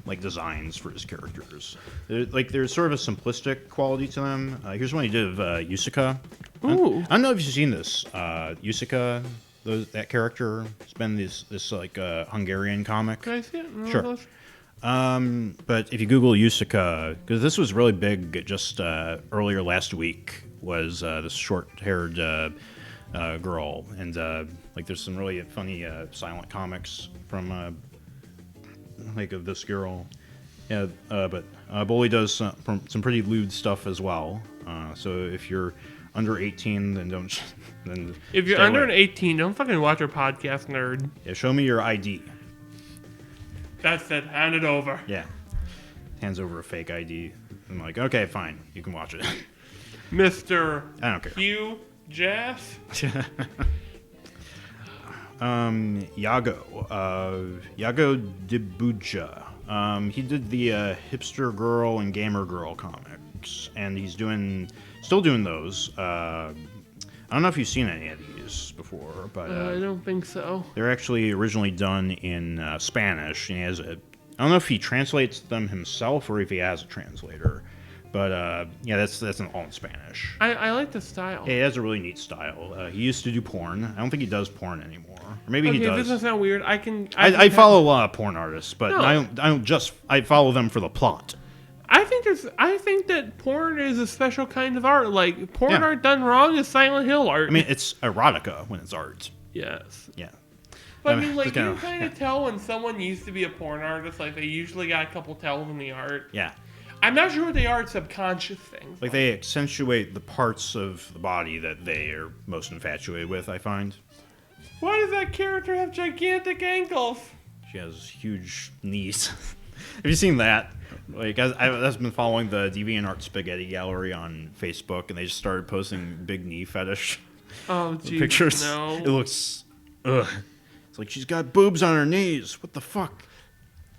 like designs for his characters. There's sort of a simplistic quality to them. Here's one he did of Yusika. Ooh. I don't know if you've seen this. Yusika, that character. It's been this like Hungarian comic. Can I see it? No, Sure. those- But if you Google Yusika, because this was really big just earlier last week, was this short-haired girl, and like there's some really funny silent comics from like of this girl. Yeah, but Bully does some pretty lewd stuff as well. So if you're under 18, then don't. Then If you're stay under away. an 18, don't fucking watch our podcast, nerd. Yeah, show me your ID. That's it. Hand it over. Yeah. Hands over a fake ID. I'm like, okay, fine. You can watch it. Mr. I don't care. Hugh Jass. Yago Dibuja. He did the Hipster Girl and Gamer Girl comics, and he's still doing those. I don't know if you've seen any of these before, but I don't think so. they're actually originally done in Spanish, and I don't know if he translates them himself or if he has a translator, but yeah, that's all in Spanish. I like the style. Yeah, he has a really neat style. He used to do porn. I don't think he does porn anymore, or maybe he Okay, does. this doesn't sound weird. I follow a lot of porn artists, but No. I follow them for the plot. I think that porn is a special kind of art. Like porn Yeah. art done wrong is Silent Hill art. I mean, it's erotica when it's art. yes. Yeah. But I I mean, mean, like it's you kinda- can kind of tell when someone used to be a porn artist. Like they usually got a couple tells in the art. Yeah. I'm not sure what they are subconscious things. Like they accentuate the parts of the body that they are most infatuated with, I find. Why does that character have gigantic ankles? She has huge knees. Have you seen that? Like, I've been following the DeviantArt Spaghetti Gallery on Facebook, and they just started posting big knee fetish Oh, geez, pictures. no. It looks, ugh. It's like she's got boobs on her knees. What the fuck?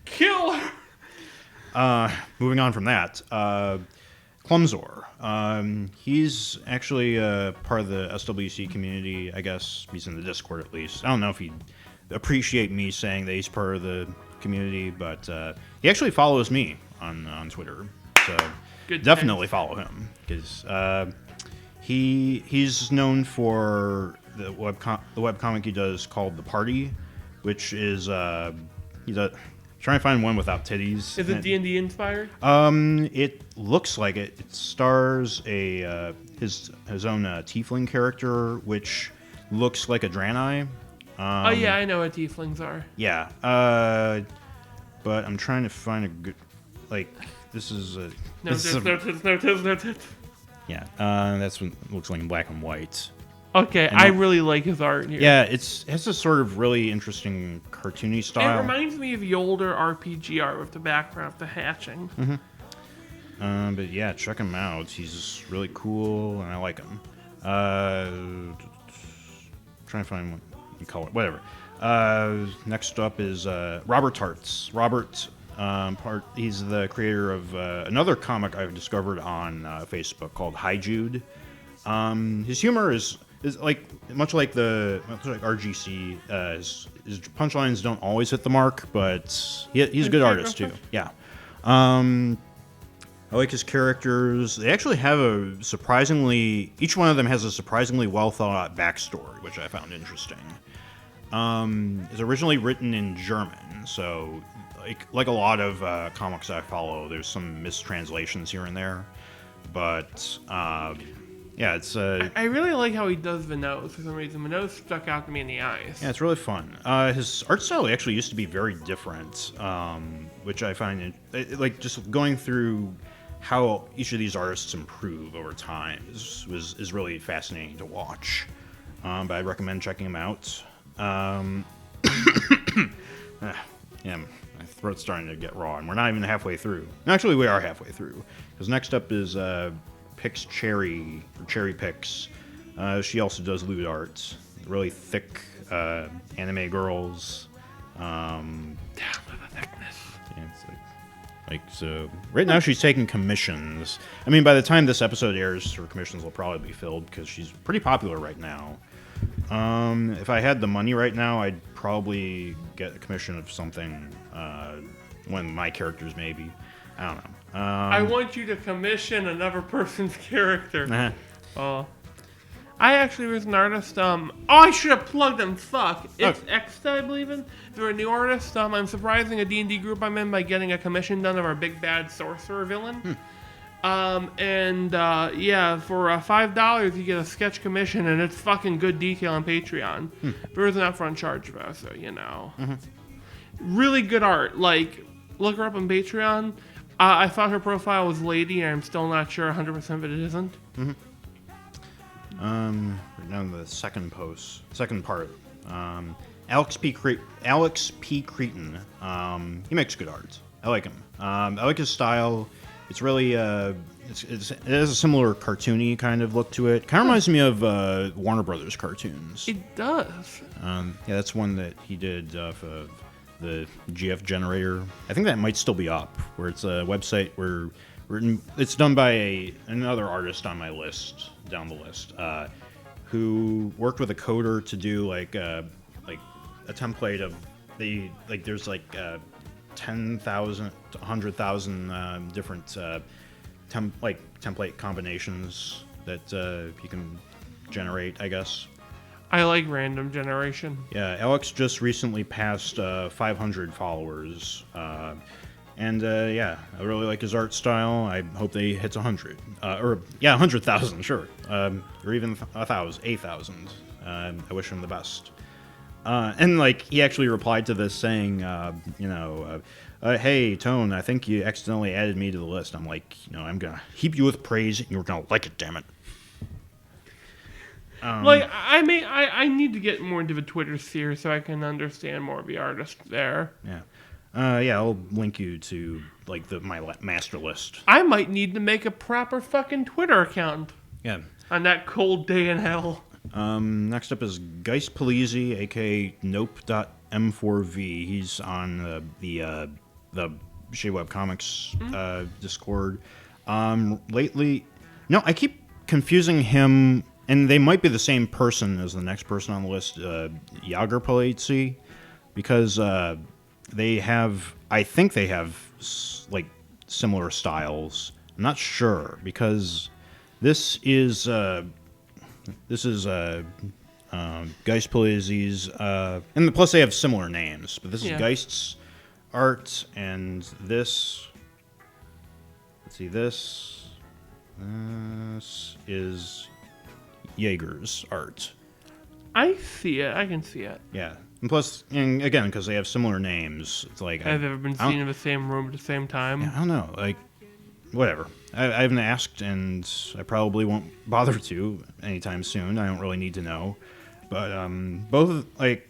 Kill her! Moving on from that, Clumsor. He's actually part of the SWC community, I guess. He's in the Discord, at least. I don't know if he'd appreciate me saying that he's part of the community, but he actually follows me on Twitter. So Good definitely follow him, because he's known for the webcomic he does called The Party, which is he's trying to find one without titties. Is it D&D inspired? It looks like it. It stars a his own tiefling character, which looks like a Draenei. Oh, yeah, I know what tieflings are. Yeah. But I'm trying to find a good, like, this is a... No this is tits, no tits, no tits. Yeah, that's what it looks like in black and white. Okay, I really like his art here. Yeah, it has a sort of really interesting cartoony It style. reminds me of the older RPG art with the background of the hatching. But yeah, check him out. He's really cool, and I like him. Trying to find what you call it. Whatever. Next up is Robert Tarts. Robert, he's the creator of another comic I've discovered on Facebook called Hi Jude. His humor is like much like RGC. His punchlines don't always hit the mark, but he's a good artist too. Yeah. I like his characters. They actually have each one of them has a surprisingly well thought out backstory, which I found interesting. It's originally written in German, so like a lot of comics I follow, there's some mistranslations here and there. But yeah, it's I really like how he does the nose for some reason. The nose stuck out to me in the eyes. yeah, it's really fun. His art style actually used to be very different, which I find like just going through how each of these artists improve over time is really fascinating to watch. But I'd recommend checking them out. Yeah, my throat's starting to get raw, and we're not even halfway through. Actually, we are halfway through, because next up is Pix Cherry, or Cherry Pix. She also does lewd art. Really thick anime girls. Damn, the thickness. Yeah, it's like so. Right now, she's taking commissions. I mean, by the time this episode airs, her commissions will probably be filled because she's pretty popular right now. If I had the money right now, I'd probably get a commission of something. One of my characters, maybe. I don't know. I want you to commission another person's character. Uh-huh. I actually was an artist. I should have plugged them. Fuck. It's Exta, I believe in. They're a new artist. I'm surprising a D&D group I'm in by getting a commission done of our big bad sorcerer villain. Yeah, for $5 you get a sketch commission, and it's fucking good detail on Patreon. There is an upfront charge though, so you know. Really good art. Like, look her up on Patreon. I thought her profile was lady, and I'm still not sure 100% that it isn't. Right now the second part. Alex P. Cretin. He makes good art. I like him. I like his style. It's really it has a similar cartoony kind of look to it. Kind of reminds me of Warner Brothers cartoons. It does. Yeah, that's one that he did of the GF generator. I think that might still be up, where it's a website where it's done by another artist on my list, down the list, who worked with a coder to do like a template of there's 10,000 to 100,000 different template combinations that you can generate, I guess. I like random generation. Yeah, Alex just recently passed 500 followers. Yeah, I really like his art style. I hope that he hits 100. 100,000, sure. Or even 8,000. I wish him the best. And he actually replied to this saying, hey, Tone, I think you accidentally added me to the list. I'm like, I'm going to heap you with praise, and you're going to like it, damn it. I need to get more into the Twitter sphere so I can understand more of the artists there. Yeah. Yeah, I'll link you to like my master list. I might need to make a proper fucking Twitter account Yeah. on that cold day in hell. Next up is Geist Polizzi, aka Nope.m4v. He's on the Shea Web Comics Discord. Lately, no, I keep confusing him, and they might be the same person as the next person on the list, Jager Polizzi, because I think they have like similar styles. I'm not sure because this is Geist Polizzi's, and plus they have similar names, but this is Geist's art, and this, let's see, this is Jaeger's art. I see it. I can see it. Yeah. And plus, and again, because they have similar names, it's like... Have ever been seen in the same room at the same time? Yeah, I don't know. Like, whatever. I haven't asked, and I probably won't bother to anytime soon. I don't really need to know. But both, like,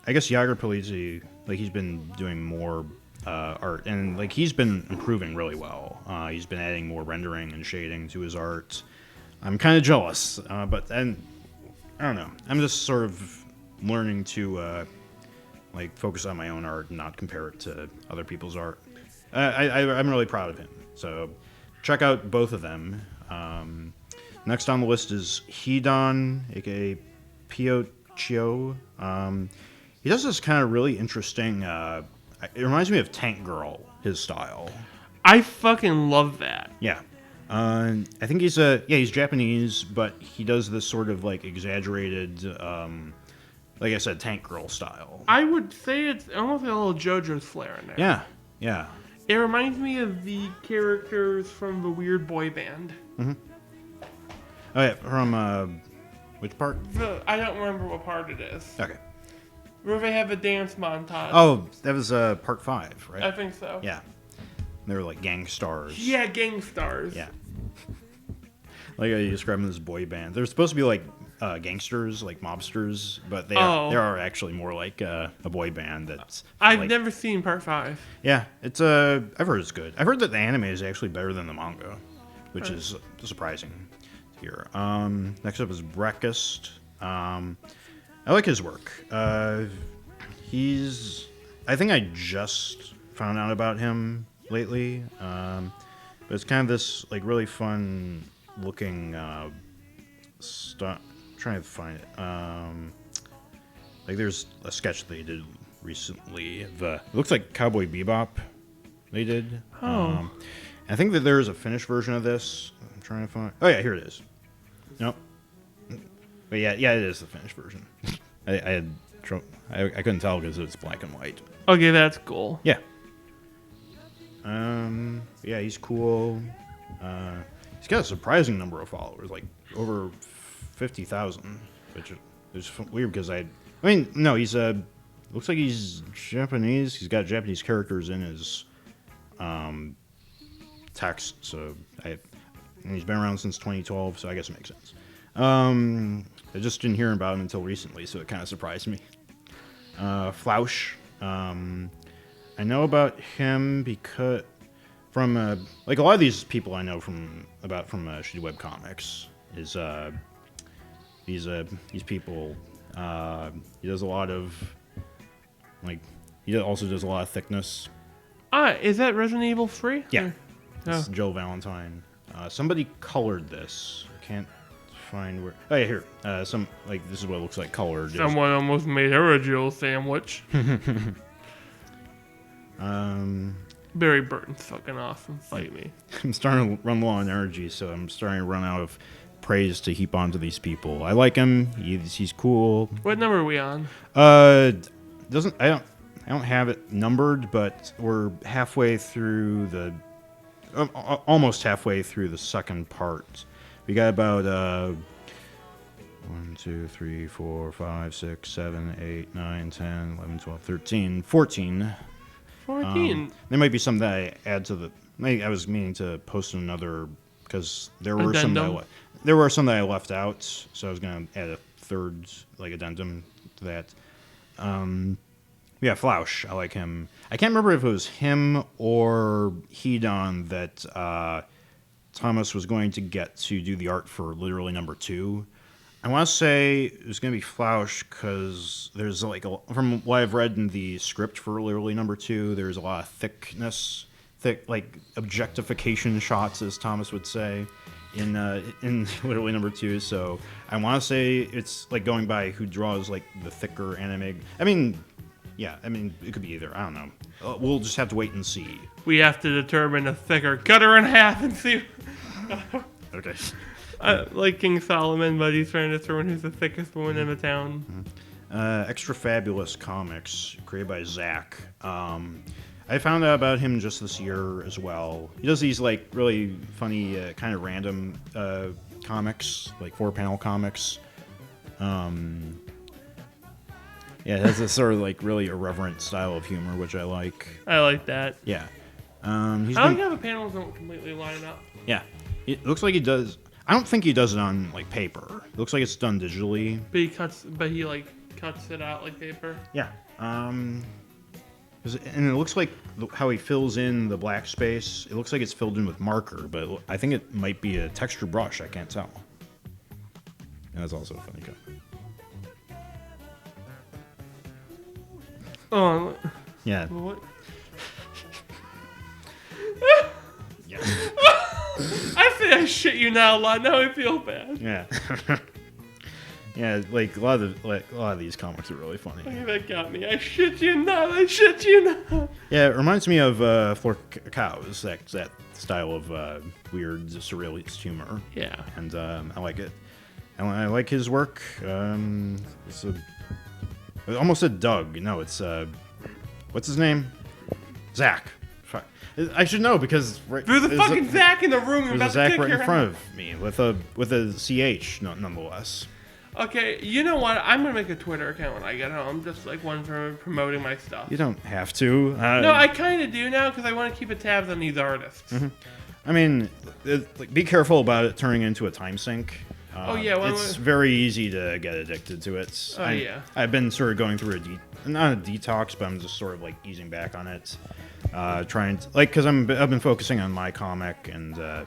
I guess Jager Polizzi, like, he's been doing more art, and, like, he's been improving really well. He's been adding more rendering and shading to his art. I'm kind of jealous, but then, I don't know. I'm just sort of learning to... like focus on my own art and not compare it to other people's art. I'm really proud of him. So check out both of them. Next on the list is Hedon, aka Pio Chio. He does this kind of really interesting. It reminds me of Tank Girl, his style. I fucking love that. Yeah. I think he's Japanese, but he does this sort of like exaggerated. Like I said, Tank Girl style. I would say it's almost a little JoJo's flair in there. Yeah, yeah. It reminds me of the characters from the Weird Boy Band. Mm-hmm. Oh yeah, from which part? I don't remember what part it is. Okay. Where they have a dance montage. Oh, that was part 5, right? I think so. Yeah. They were like gang stars. Yeah, gang stars. Yeah. Like you described them as boy band. They're supposed to be like gangsters, like mobsters, but they are actually more like a boy band. That's I've never seen part 5. Yeah, it's I've heard it's good. I've heard that the anime is actually better than the manga, which is surprising to hear. Next up is Breakfast. I like his work. I think I just found out about him lately, but it's kind of this like really fun looking stuff. Trying to find it. Like there's a sketch they did recently. It looks like Cowboy Bebop. They did. I think that there is a finished version of this. I'm trying to find. Oh yeah, here it is. Nope. But yeah, it is the finished version. I couldn't tell because it's black and white. Okay, that's cool. Yeah. Yeah, he's cool. He's got a surprising number of followers, like over 50,000, which is weird because no, he's looks like he's Japanese. He's got Japanese characters in his text, so and he's been around since 2012, so I guess it makes sense. I just didn't hear about him until recently, so it kind of surprised me. Flausch, I know about him because from like a lot of these people I know from Shitty Web Comics is these people. He does a lot of he also does a lot of thickness. Is that Resident Evil 3? Yeah, it's Joe Valentine. Somebody colored this. I can't find where. Oh yeah, here. This is what it looks like colored. Someone almost made her a Jill sandwich. Barry Burton's fucking awesome. Fight me. I'm starting to run low on energy, so I'm starting to run out of praise to heap onto these people. I like him. He's cool. What number are we on? I don't have it numbered, but we're halfway through almost halfway through the second part. We got about 1, 2, 3, 4, 5, 6, 7, 8, 9, 10, 11, 12, 13, 14. 14. There might be some that I add to the. I was meaning to post in another because there were some Addendum. that I left out, so I was gonna add a third like addendum to that. Yeah, Flausch, I like him. I can't remember if it was him or Hedon that Thomas was going to get to do the art for literally number 2. I want to say it was going to be Flausch because there's like from what I've read in the script for literally number 2, there's a lot of thick like objectification shots, as Thomas would say, in literally number 2. So I want to say it's like going by who draws like the thicker anime. I mean, yeah, I mean it could be either. I don't know. We'll just have to wait and see. We have to determine a thicker. Cut her in half and see. Okay. Like King Solomon, but he's trying to determine who's the thickest woman in the town. Extra Fabulous Comics, created by Zach. I found out about him just this year as well. He does these like really funny, kind of random comics, like 4-panel comics. Yeah, it has this sort of like really irreverent style of humor, which I like. I like that. Yeah. I like how the panels don't completely line up. Yeah. It looks like he does. I don't think he does it on like paper. It looks like it's done digitally. But he like cuts it out like paper. Yeah. And it looks like how he fills in the black space. It looks like it's filled in with marker, but I think it might be a texture brush. I can't tell. And that's also a funny cut. Oh, Yeah. what? Yeah. I say I shit you now, lad. Now I feel bad. Yeah. Yeah, like a lot of these comics are really funny. Okay, that got me. I shit you not. I shit you not. Yeah, it reminds me of Floor Cows, that style of weird surrealist humor. Yeah. And I like it. And I like his work. It's I almost said Doug. No, it's what's his name? Zach. Fuck. I should know because There's a fucking Zach in the room. You're there's about a to Zach kick right your in front of me with a CH nonetheless. Okay, you know what? I'm gonna make a Twitter account when I get home, just like one for promoting my stuff. You don't have to. No, I kind of do now because I want to keep a tabs on these artists. Mm-hmm. I mean, be careful about it turning into a time sink. Oh, yeah, well, it's very easy to get addicted to it. Oh, yeah. I've been sort of going through not a detox, but I'm just sort of like easing back on it, trying to because I've been focusing on my comic and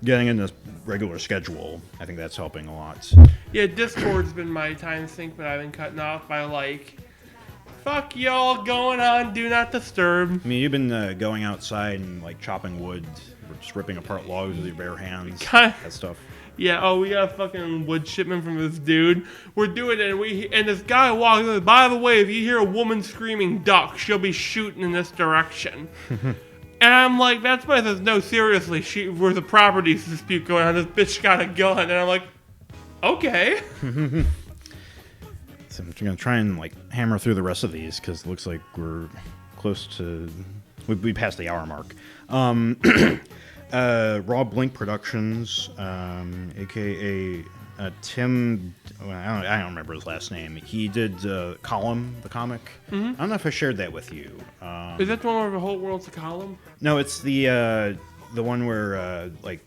getting in this regular schedule. I think that's helping a lot. Yeah, Discord's been my time sink, but I've been cutting off by like, fuck y'all going on, do not disturb. I mean, you've been going outside and like chopping wood, or just ripping apart logs with your bare hands, Kind- that stuff. Yeah, oh, we got a fucking wood shipment from this dude. We're doing it, and this guy walks in. By the way, if you hear a woman screaming duck, she'll be shooting in this direction. And I'm like, that's why there's no, seriously, there's a property dispute going on. This bitch got a gun. And I'm like, okay. So I'm gonna try and like hammer through the rest of these because it looks like we're close to we passed the hour mark. Rob Blink Productions, aka Tim. Well, I don't remember his last name. He did Column, the comic. Mm-hmm. I don't know if I shared that with you. Is that the one where the whole world's a column? No, it's the one where like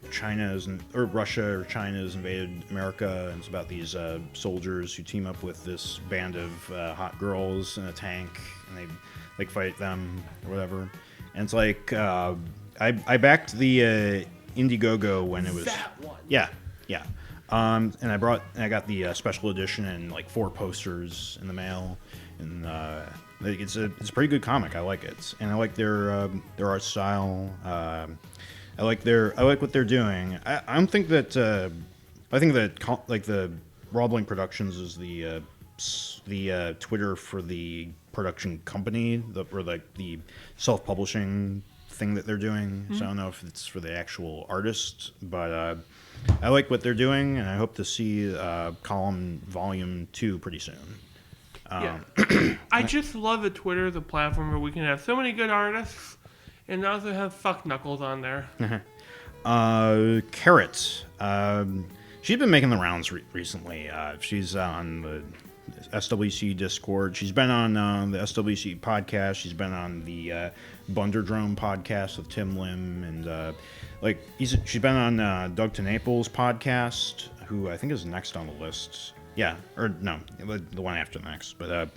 or Russia or China has invaded America, and it's about these soldiers who team up with this band of hot girls in a tank, and they like fight them or whatever. And it's like I backed the Indiegogo when it was That one. yeah. And I got the special edition and like 4 posters in the mail, and it's a pretty good comic. I like it, and I like their art style. I like what they're doing. I don't think that I think that like the Raw Blink Productions is the Twitter for the production company, or like the self-publishing thing that they're doing. So I don't know if it's for the actual artist, but I like what they're doing, and I hope to see Column Volume 2 pretty soon. Yeah. I just love that Twitter is a platform where we can have so many good artists and also have fuck knuckles on there. Carrot. She's been making the rounds recently. She's on SWC Discord. She's been on the SWC podcast. She's been on the Bunderdrome podcast with Tim Lim, and she's been on Doug TeNaples' podcast, who I think is next on the list. Yeah, or no, the one after next. But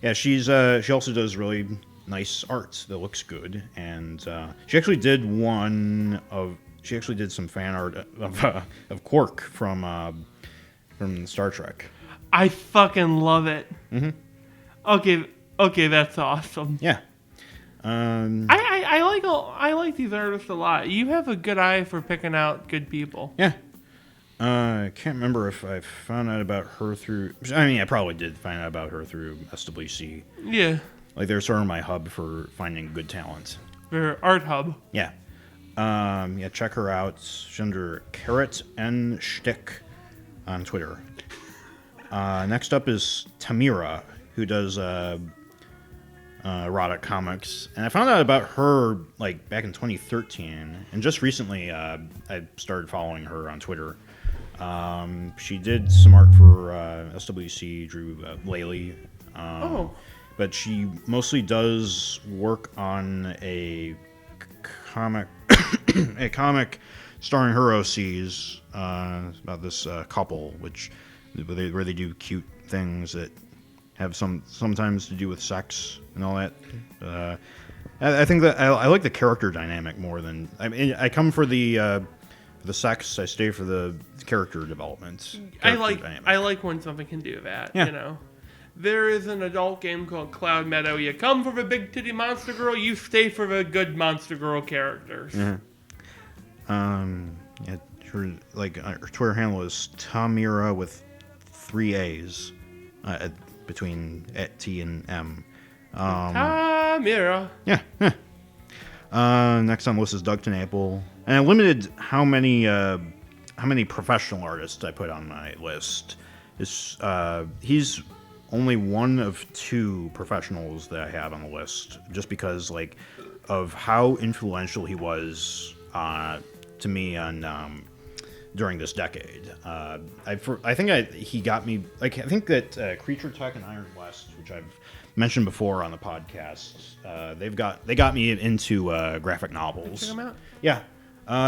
yeah, she also does really nice art that looks good, and she actually did some fan art of Quark from Star Trek. I fucking love it. Mm-hmm. Okay, that's awesome. Yeah. I like these artists a lot. You have a good eye for picking out good people. Yeah. I can't remember if I found out about her through. I mean, I probably did find out about her through SWC. Yeah. Like, they're sort of my hub for finding good talent. Their art hub. Yeah. Yeah, check her out. She's under Carrot N Shtick on Twitter. Next up is Tamira, who does erotic comics, and I found out about her like back in 2013, and just recently I started following her on Twitter. She did some art for SWC, drew Laylee, but she mostly does work on a comic starring her OCs about this couple, where they do cute things that have sometimes to do with sex and all that. I think that I like the character dynamic more than I come for the sex. I stay for the character development. I like when something can do that. Yeah. You know, there is an adult game called Cloud Meadow. You come for the big titty monster girl. You stay for the good monster girl characters. Yeah. Yeah. Her Twitter handle is Tamira with 3 A's. Between T and M. Tamira. Yeah. Next on the list is Doug TeNaples, and I limited how many professional artists I put on my list. He's only one of 2 professionals that I have on the list, just because of how influential he was to me on. During this decade, I think he got me. I think that Creature Tech and Iron West, which I've mentioned before on the podcast, they got me into graphic novels. Check them out. Yeah,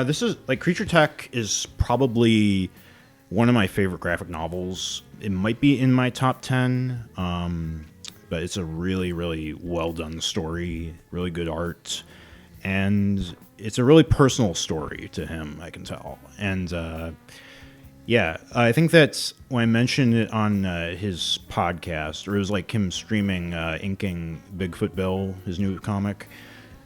this is Creature Tech is probably one of my favorite graphic novels. It might be in my top 10, but it's a really, really well done story, really good art, and it's a really personal story to him, I can tell. And yeah, I think that when I mentioned it on his podcast, or it was like him streaming inking Bigfoot Bill, his new comic,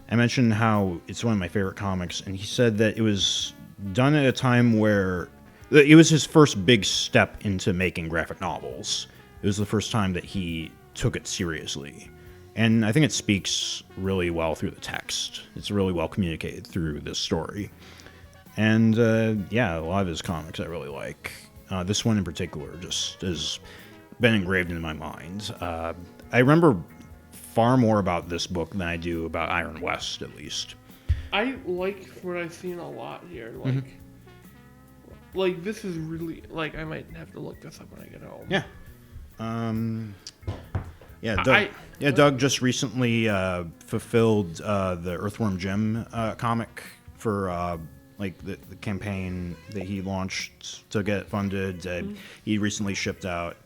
I mentioned how it's one of my favorite comics, and he said that it was done at a time where it was his first big step into making graphic novels. It was the first time that he took it seriously. And I think it speaks really well through the text. It's really well communicated through this story. And yeah, a lot of his comics I really like. This one in particular just has been engraved into my mind. I remember far more about this book than I do about Iron West, at least. I like what I've seen a lot here. Like this is really I might have to look this up when I get home. Yeah. Doug just recently fulfilled the Earthworm Jim comic for the campaign that he launched to get it funded. He recently shipped out.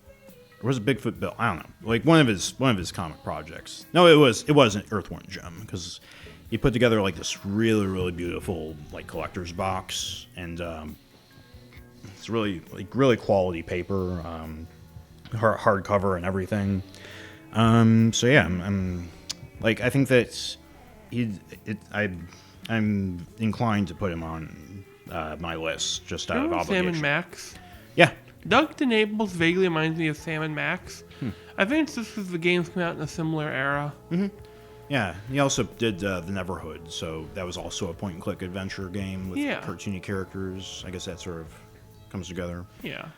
Or was it Bigfoot Bill? I don't know. One of his comic projects. No, it wasn't Earthworm Jim, because he put together this really, really beautiful collector's box, and it's really really quality paper, hardcover and everything. So yeah, I'm I think that I'm inclined to put him on my list just out of obligation. Sam & Max. Yeah. Doug TeNaples vaguely reminds me of Sam & Max. I think this is the games come out in a similar era. Mm-hmm. Yeah, he also did the Neverhood, so that was also a point-and-click adventure game with cartoony characters. I guess that sort of comes together. Yeah.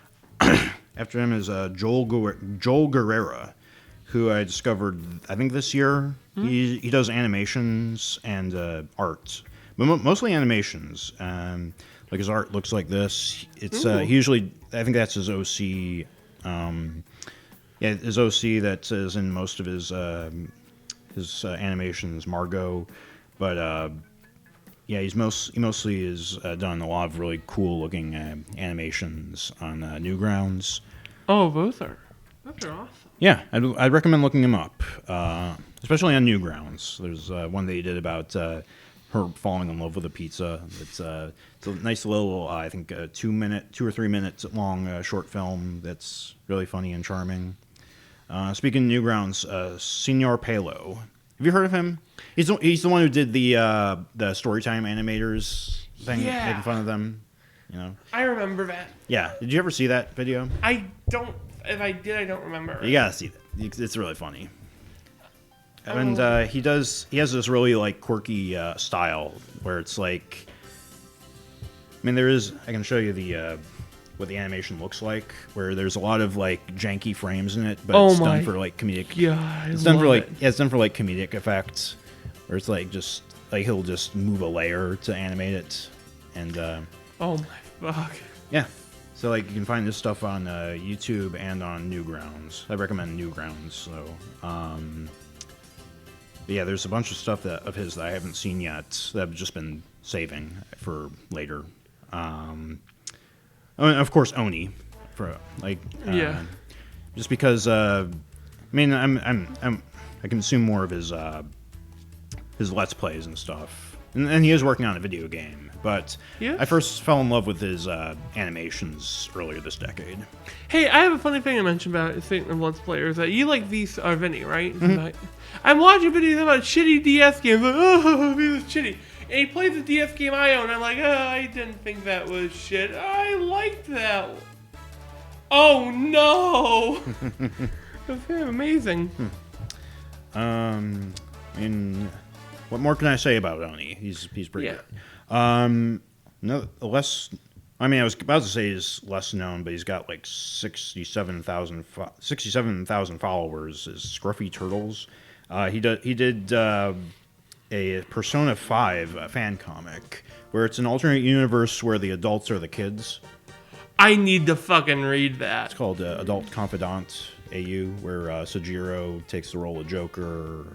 After him is Joel Guerrera, who I discovered, I think, this year. Mm-hmm. He does animations and art, but mostly animations. His art looks like this. It's he usually, I think that's his OC Yeah, his OC that is in most of his animations, Margot, but yeah, he mostly is done a lot of really cool looking animations on Newgrounds. Oh, those are awesome. Yeah, I'd recommend looking him up, especially on Newgrounds. There's one that he did about her falling in love with a pizza. It's a nice little, I think, 2 or 3 minutes long short film that's really funny and charming. Speaking of Newgrounds, Senor Palo. Have you heard of him? He's the one who did the Storytime Animators thing, Yeah. making fun of them. You know. I remember that. Yeah. Did you ever see that video? I don't. If I did, I don't remember. You gotta see that. It's really funny. Oh. And he has this really like quirky style where it's like, I mean, I can show you the what the animation looks like, where there's a lot of like janky frames in it, but it's done for like comedic. Yeah, it's done for like it's done for like comedic effects, where it's like just like he'll just move a layer to animate it, and oh my fuck. yeah. So like you can find this stuff on YouTube and on Newgrounds. I recommend Newgrounds. So but yeah, there's a bunch of stuff of his that I haven't seen yet that I've just been saving for later. And of course Oni, for like Yeah. just because I mean I consume more of his Let's Plays and stuff, and he is working on a video game. But Yes. I first fell in love with his animations earlier this decade. Hey, I have a funny thing to mention about speaking of Let's Players. That you like these Vinny, right? I'm watching videos about shitty DS games. Like, oh, this is shitty. And he plays the DS game I own. I'm like, oh, I didn't think that was shit. I liked that. Oh no! That's kind of amazing. I mean, what more can I say about Oni? He's pretty Yeah. good. No, less. I mean, I was about to say he's less known, but he's got like 67,000 followers. Is Scruffy Turtles? He did a Persona 5 fan comic where it's an alternate universe where the adults are the kids. I need to fucking read that. It's called Adult Confidant AU, where Sojiro takes the role of Joker.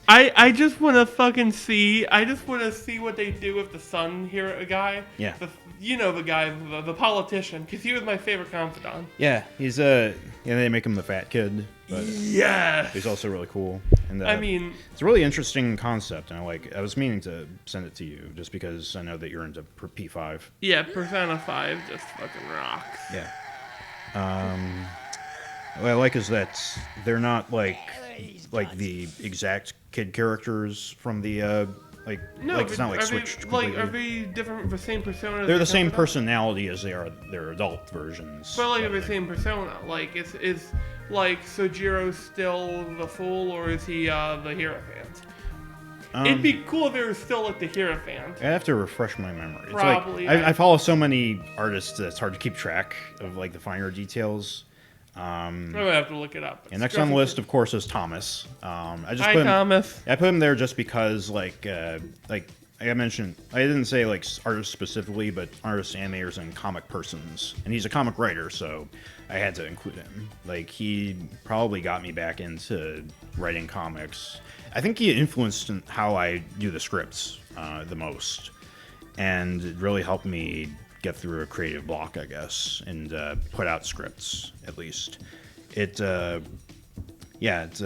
I just want to fucking see. I just want to see what they do with the son here guy. Yeah. The guy, the politician, because he was my favorite confidant. Yeah, he's they make him the fat kid, but Yes. he's also really cool. And I mean, it's a really interesting concept, and I was meaning to send it to you just because I know that you're into P5. yeah, Persona 5 just fucking rocks. Yeah. What I like is that they're not like the exact kid characters from the No, it's not like are switched they, completely. are they different, the same persona? as They're the same confidant? personality as they are their adult versions. But like, are but the same persona? Like, is like Sojiro still the fool, or is he the Hierophant? It'd be cool if they were still like the Hierophant. I have to refresh my memory. It's Probably, like yeah. I follow so many artists that it's hard to keep track of like the finer details. I'm gonna have to look it up. And next on the list, of course, is Thomas. I just Hi, put him, Thomas. I put him there just because, like I mentioned, I didn't say like artists specifically, but artists, animators, and comic persons. And he's a comic writer, so I had to include him. Like he probably got me back into writing comics. I think he influenced how I do the scripts the most, and it really helped me get through a creative block, I guess, and put out scripts at least. It, yeah, it's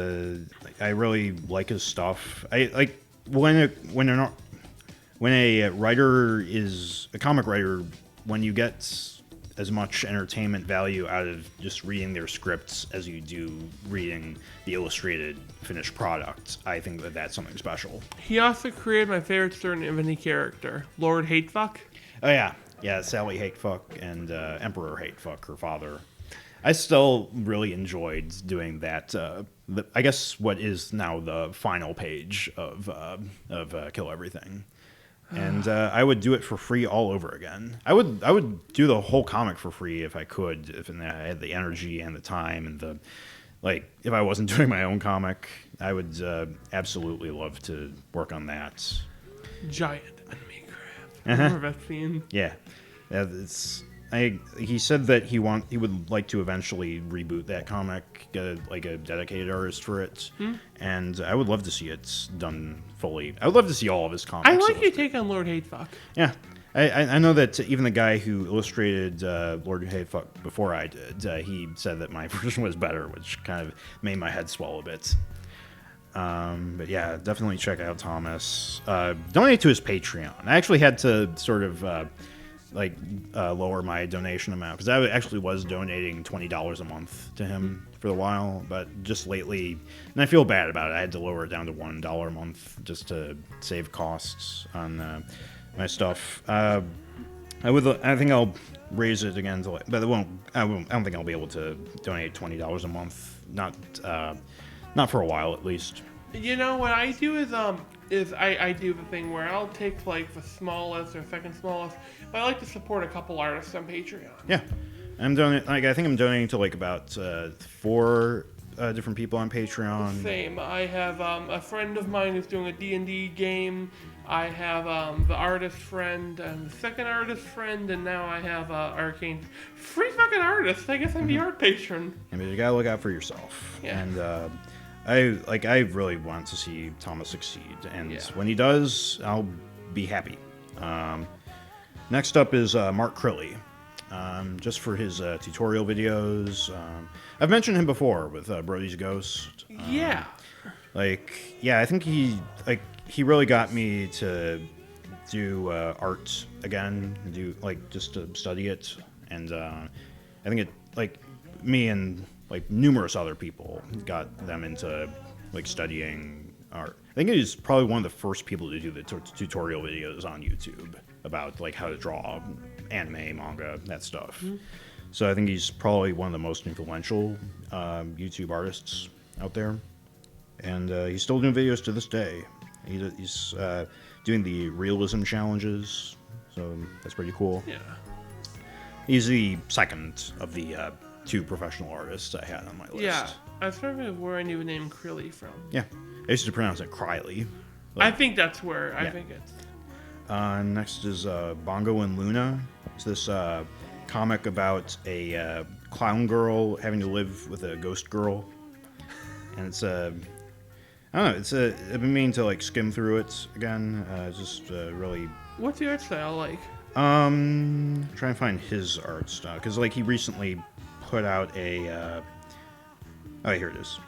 I really like his stuff. I like when a writer is a comic writer, when you get as much entertainment value out of just reading their scripts as you do reading the illustrated finished product, I think that that's something special. He also created my favorite certain Vinny character, Lord Hatefuck. Oh yeah, Sally Hatefuck and Emperor Hatefuck, her father. I still really enjoyed doing that. I guess what is now the final page of Kill Everything, and I would do it for free all over again. I would do the whole comic for free if I could, if I had the energy and the time and the if I wasn't doing my own comic, I would absolutely love to work on that. Giant enemy crab. Remember that scene? Yeah, it's he said that he would like to eventually reboot that comic, get like a dedicated artist for it, and I would love to see it done fully. I would love to see all of his comics. I like your illustrated. take on Lord Hatefuck. Yeah. I know that even the guy who illustrated Lord Hatefuck before I did, he said that my version was better, which kind of made my head swell a bit. But yeah, definitely check out Thomas. Donate to his Patreon. I actually had to sort of lower my donation amount because I actually was donating $20 a month to him for a while, but just lately, and I feel bad about it. I had to lower it down to $1 a month just to save costs on my stuff. I think I'll raise it again, but I don't think I'll be able to donate $20 a month. Not for a while, at least. You know what I do is I do the thing where I'll take like the smallest or second smallest, but I like to support a couple artists on Patreon. Yeah, I'm donating. I think I'm donating to like about 4 different people on Patreon. Same. I have a friend of mine who's doing a D&D game. I have the artist friend and the second artist friend, and now I have Arcane. Free fucking artist. I guess I'm the art patron. I mean, you gotta look out for yourself. Yeah. And I really want to see Thomas succeed, and when he does, I'll be happy. Next up is Mark Crilly, just for his tutorial videos. I've mentioned him before with Brody's Ghost. Yeah. I think he really got me to do art again, just to study it, and I think it me and numerous other people got them into studying art. I think he's probably one of the first people to do the tutorial videos on YouTube about how to draw anime, manga, that stuff. Mm-hmm. So I think he's probably one of the most influential YouTube artists out there, and he's still doing videos to this day. He's doing the realism challenges, so that's pretty cool. Yeah. He's the second of the 2 professional artists I had on my list. Yeah, I was trying to think of where I knew the name Crilly from. Yeah, I used to pronounce it Criley. I think that's where I think it's. Next is Bongo and Luna. It's this comic about a clown girl having to live with a ghost girl, and it's I don't know. I've been meaning to skim through it again. Just really. What's the art style like? Trying to find his art style because he recently put out a. Oh, here it is.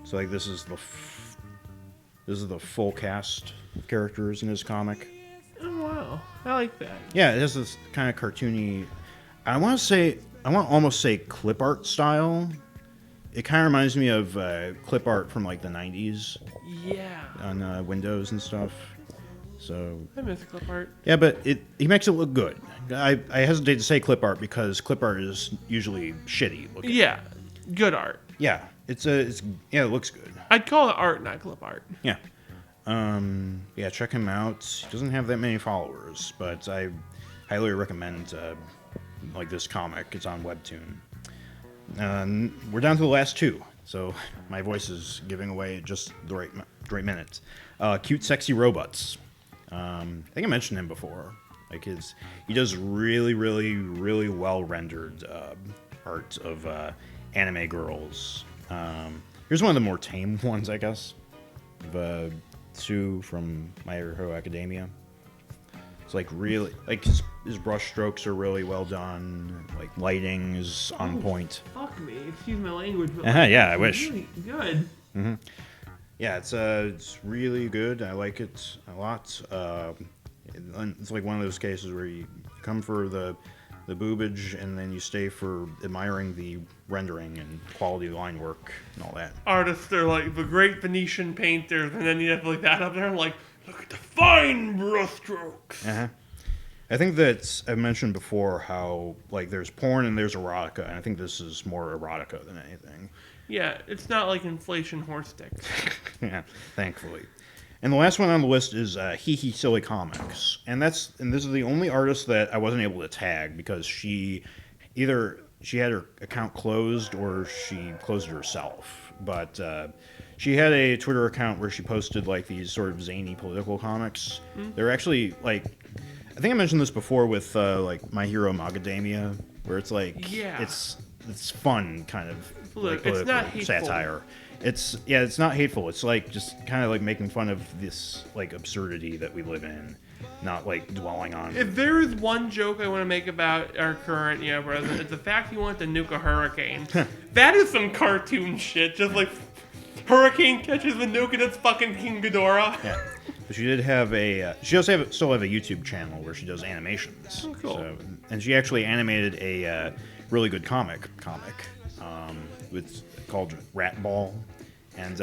So this is the full cast of characters in his comic. Oh wow, I like that. Yeah, it has this kind of cartoony. I want to almost say clip art style. It kind of reminds me of clip art from the 90s. Yeah. On Windows and stuff. So I miss clip art. Yeah, but he makes it look good. I hesitate to say clip art because clip art is usually shitty looking. Yeah, good art. Yeah, it looks good. I'd call it art, not clip art. Yeah. Yeah, check him out. He doesn't have that many followers, but I highly recommend this comic. It's on Webtoon. We're down to the last 2, so my voice is giving away just the right minute. Cute Sexy Robots. I think I mentioned him before. He does really, really, really well rendered art of anime girls. Here's one of the more tame ones, I guess. Sue from My Hero Academia. It's really his brush strokes are really well done. Lighting is on point. Fuck me, excuse my language. But Yeah, I wish. Really good. Mm-hmm. Yeah, it's really good. I like it a lot. It's one of those cases where you come for the boobage and then you stay for admiring the rendering and quality line work and all that. Artists are the great Venetian painters, and then you have that up there. I'm look at the fine brushstrokes. Uh-huh. I think that I've mentioned before how there's porn and there's erotica, and I think this is more erotica than anything. Yeah, it's not inflation horse sticks. Yeah, thankfully. And the last one on the list is Hee Hee Silly Comics, and this is the only artist that I wasn't able to tag because she had her account closed or she closed it herself. But she had a Twitter account where she posted these sort of zany political comics. Mm-hmm. They're actually I think I mentioned this before with like My Hero Macadamia, where it's like Yeah. it's fun kind of Look, like it's not political hateful. satire. It's not hateful. It's like just kind of like making fun of this like absurdity that we live in, not like dwelling on. If there is one joke I want to make about our current president, it's the fact he wanted to nuke a hurricane. That is some cartoon shit. Just like hurricane catches the nuke and it's fucking King Ghidorah. Yeah. But she did have a. She also still have a YouTube channel where she does animations. Oh, cool. So, and she actually animated a really good comic with called Rat Ball, and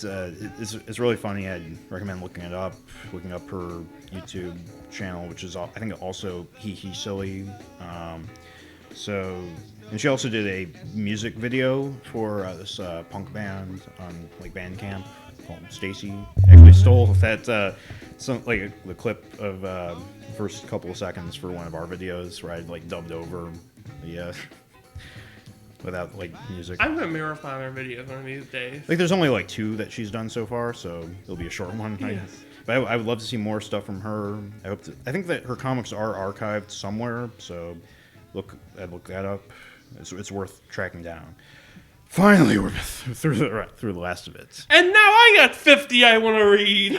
it's really funny. I'd recommend looking it up. Looking up her YouTube channel, which is I think also He Silly. So, and she also did a music video for this punk band on like Bandcamp called Stacy. Actually stole that the clip of the first couple of seconds for one of our videos where I'd like dubbed over the without like music. I'm gonna marathon her videos one of these days. Like there's only like 2 that she's done so far, so it'll be a short one. Yes. But I would love to see more stuff from her. I think that her comics are archived somewhere, so I'd look that up. It's worth tracking down. Finally, we're through the last of it. And now I got 50 I want to read.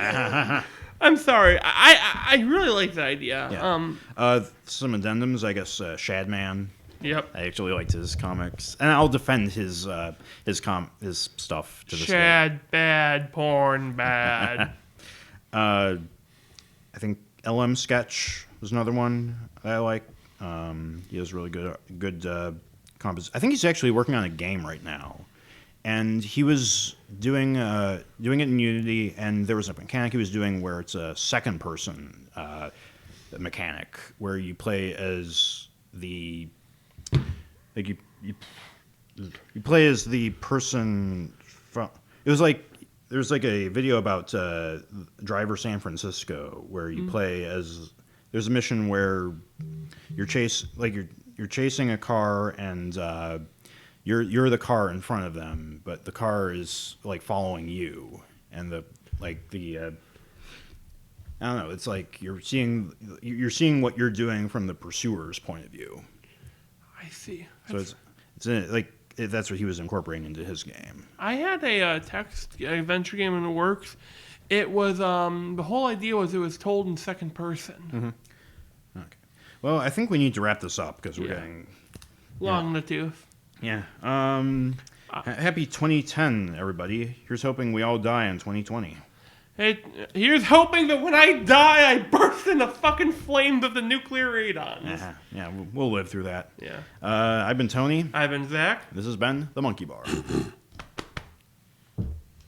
I'm sorry. I really like the idea. Yeah. Some addendums, I guess. Shadman. Yep. I actually liked his comics, and I'll defend his stuff to this day. Shad bad porn bad. I think LM Sketch was another one that I like. He has really good composition. I think he's actually working on a game right now, and he was doing it in Unity, and there was a mechanic he was doing where it's a second person mechanic where you play as the you play as the person from. It was like there's like a video about Driver San Francisco where you play as. There's a mission where you're chasing a car and you're the car in front of them, but the car is like following you, and I don't know. It's like you're seeing what you're doing from the pursuer's point of view. I see. So that's what he was incorporating into his game. I had a text adventure game in the works. It was the whole idea was it was told in second person. Mm-hmm. Okay. Well, I think we need to wrap this up because we're getting long in the tooth. Yeah. Happy 2010, everybody. Here's hoping we all die in 2020. Hey, here's hoping that when I die, I burst into fucking flames of the nuclear radons. Yeah, we'll live through that. Yeah. I've been Tony. I've been Zach. This has been The Monkey Bar.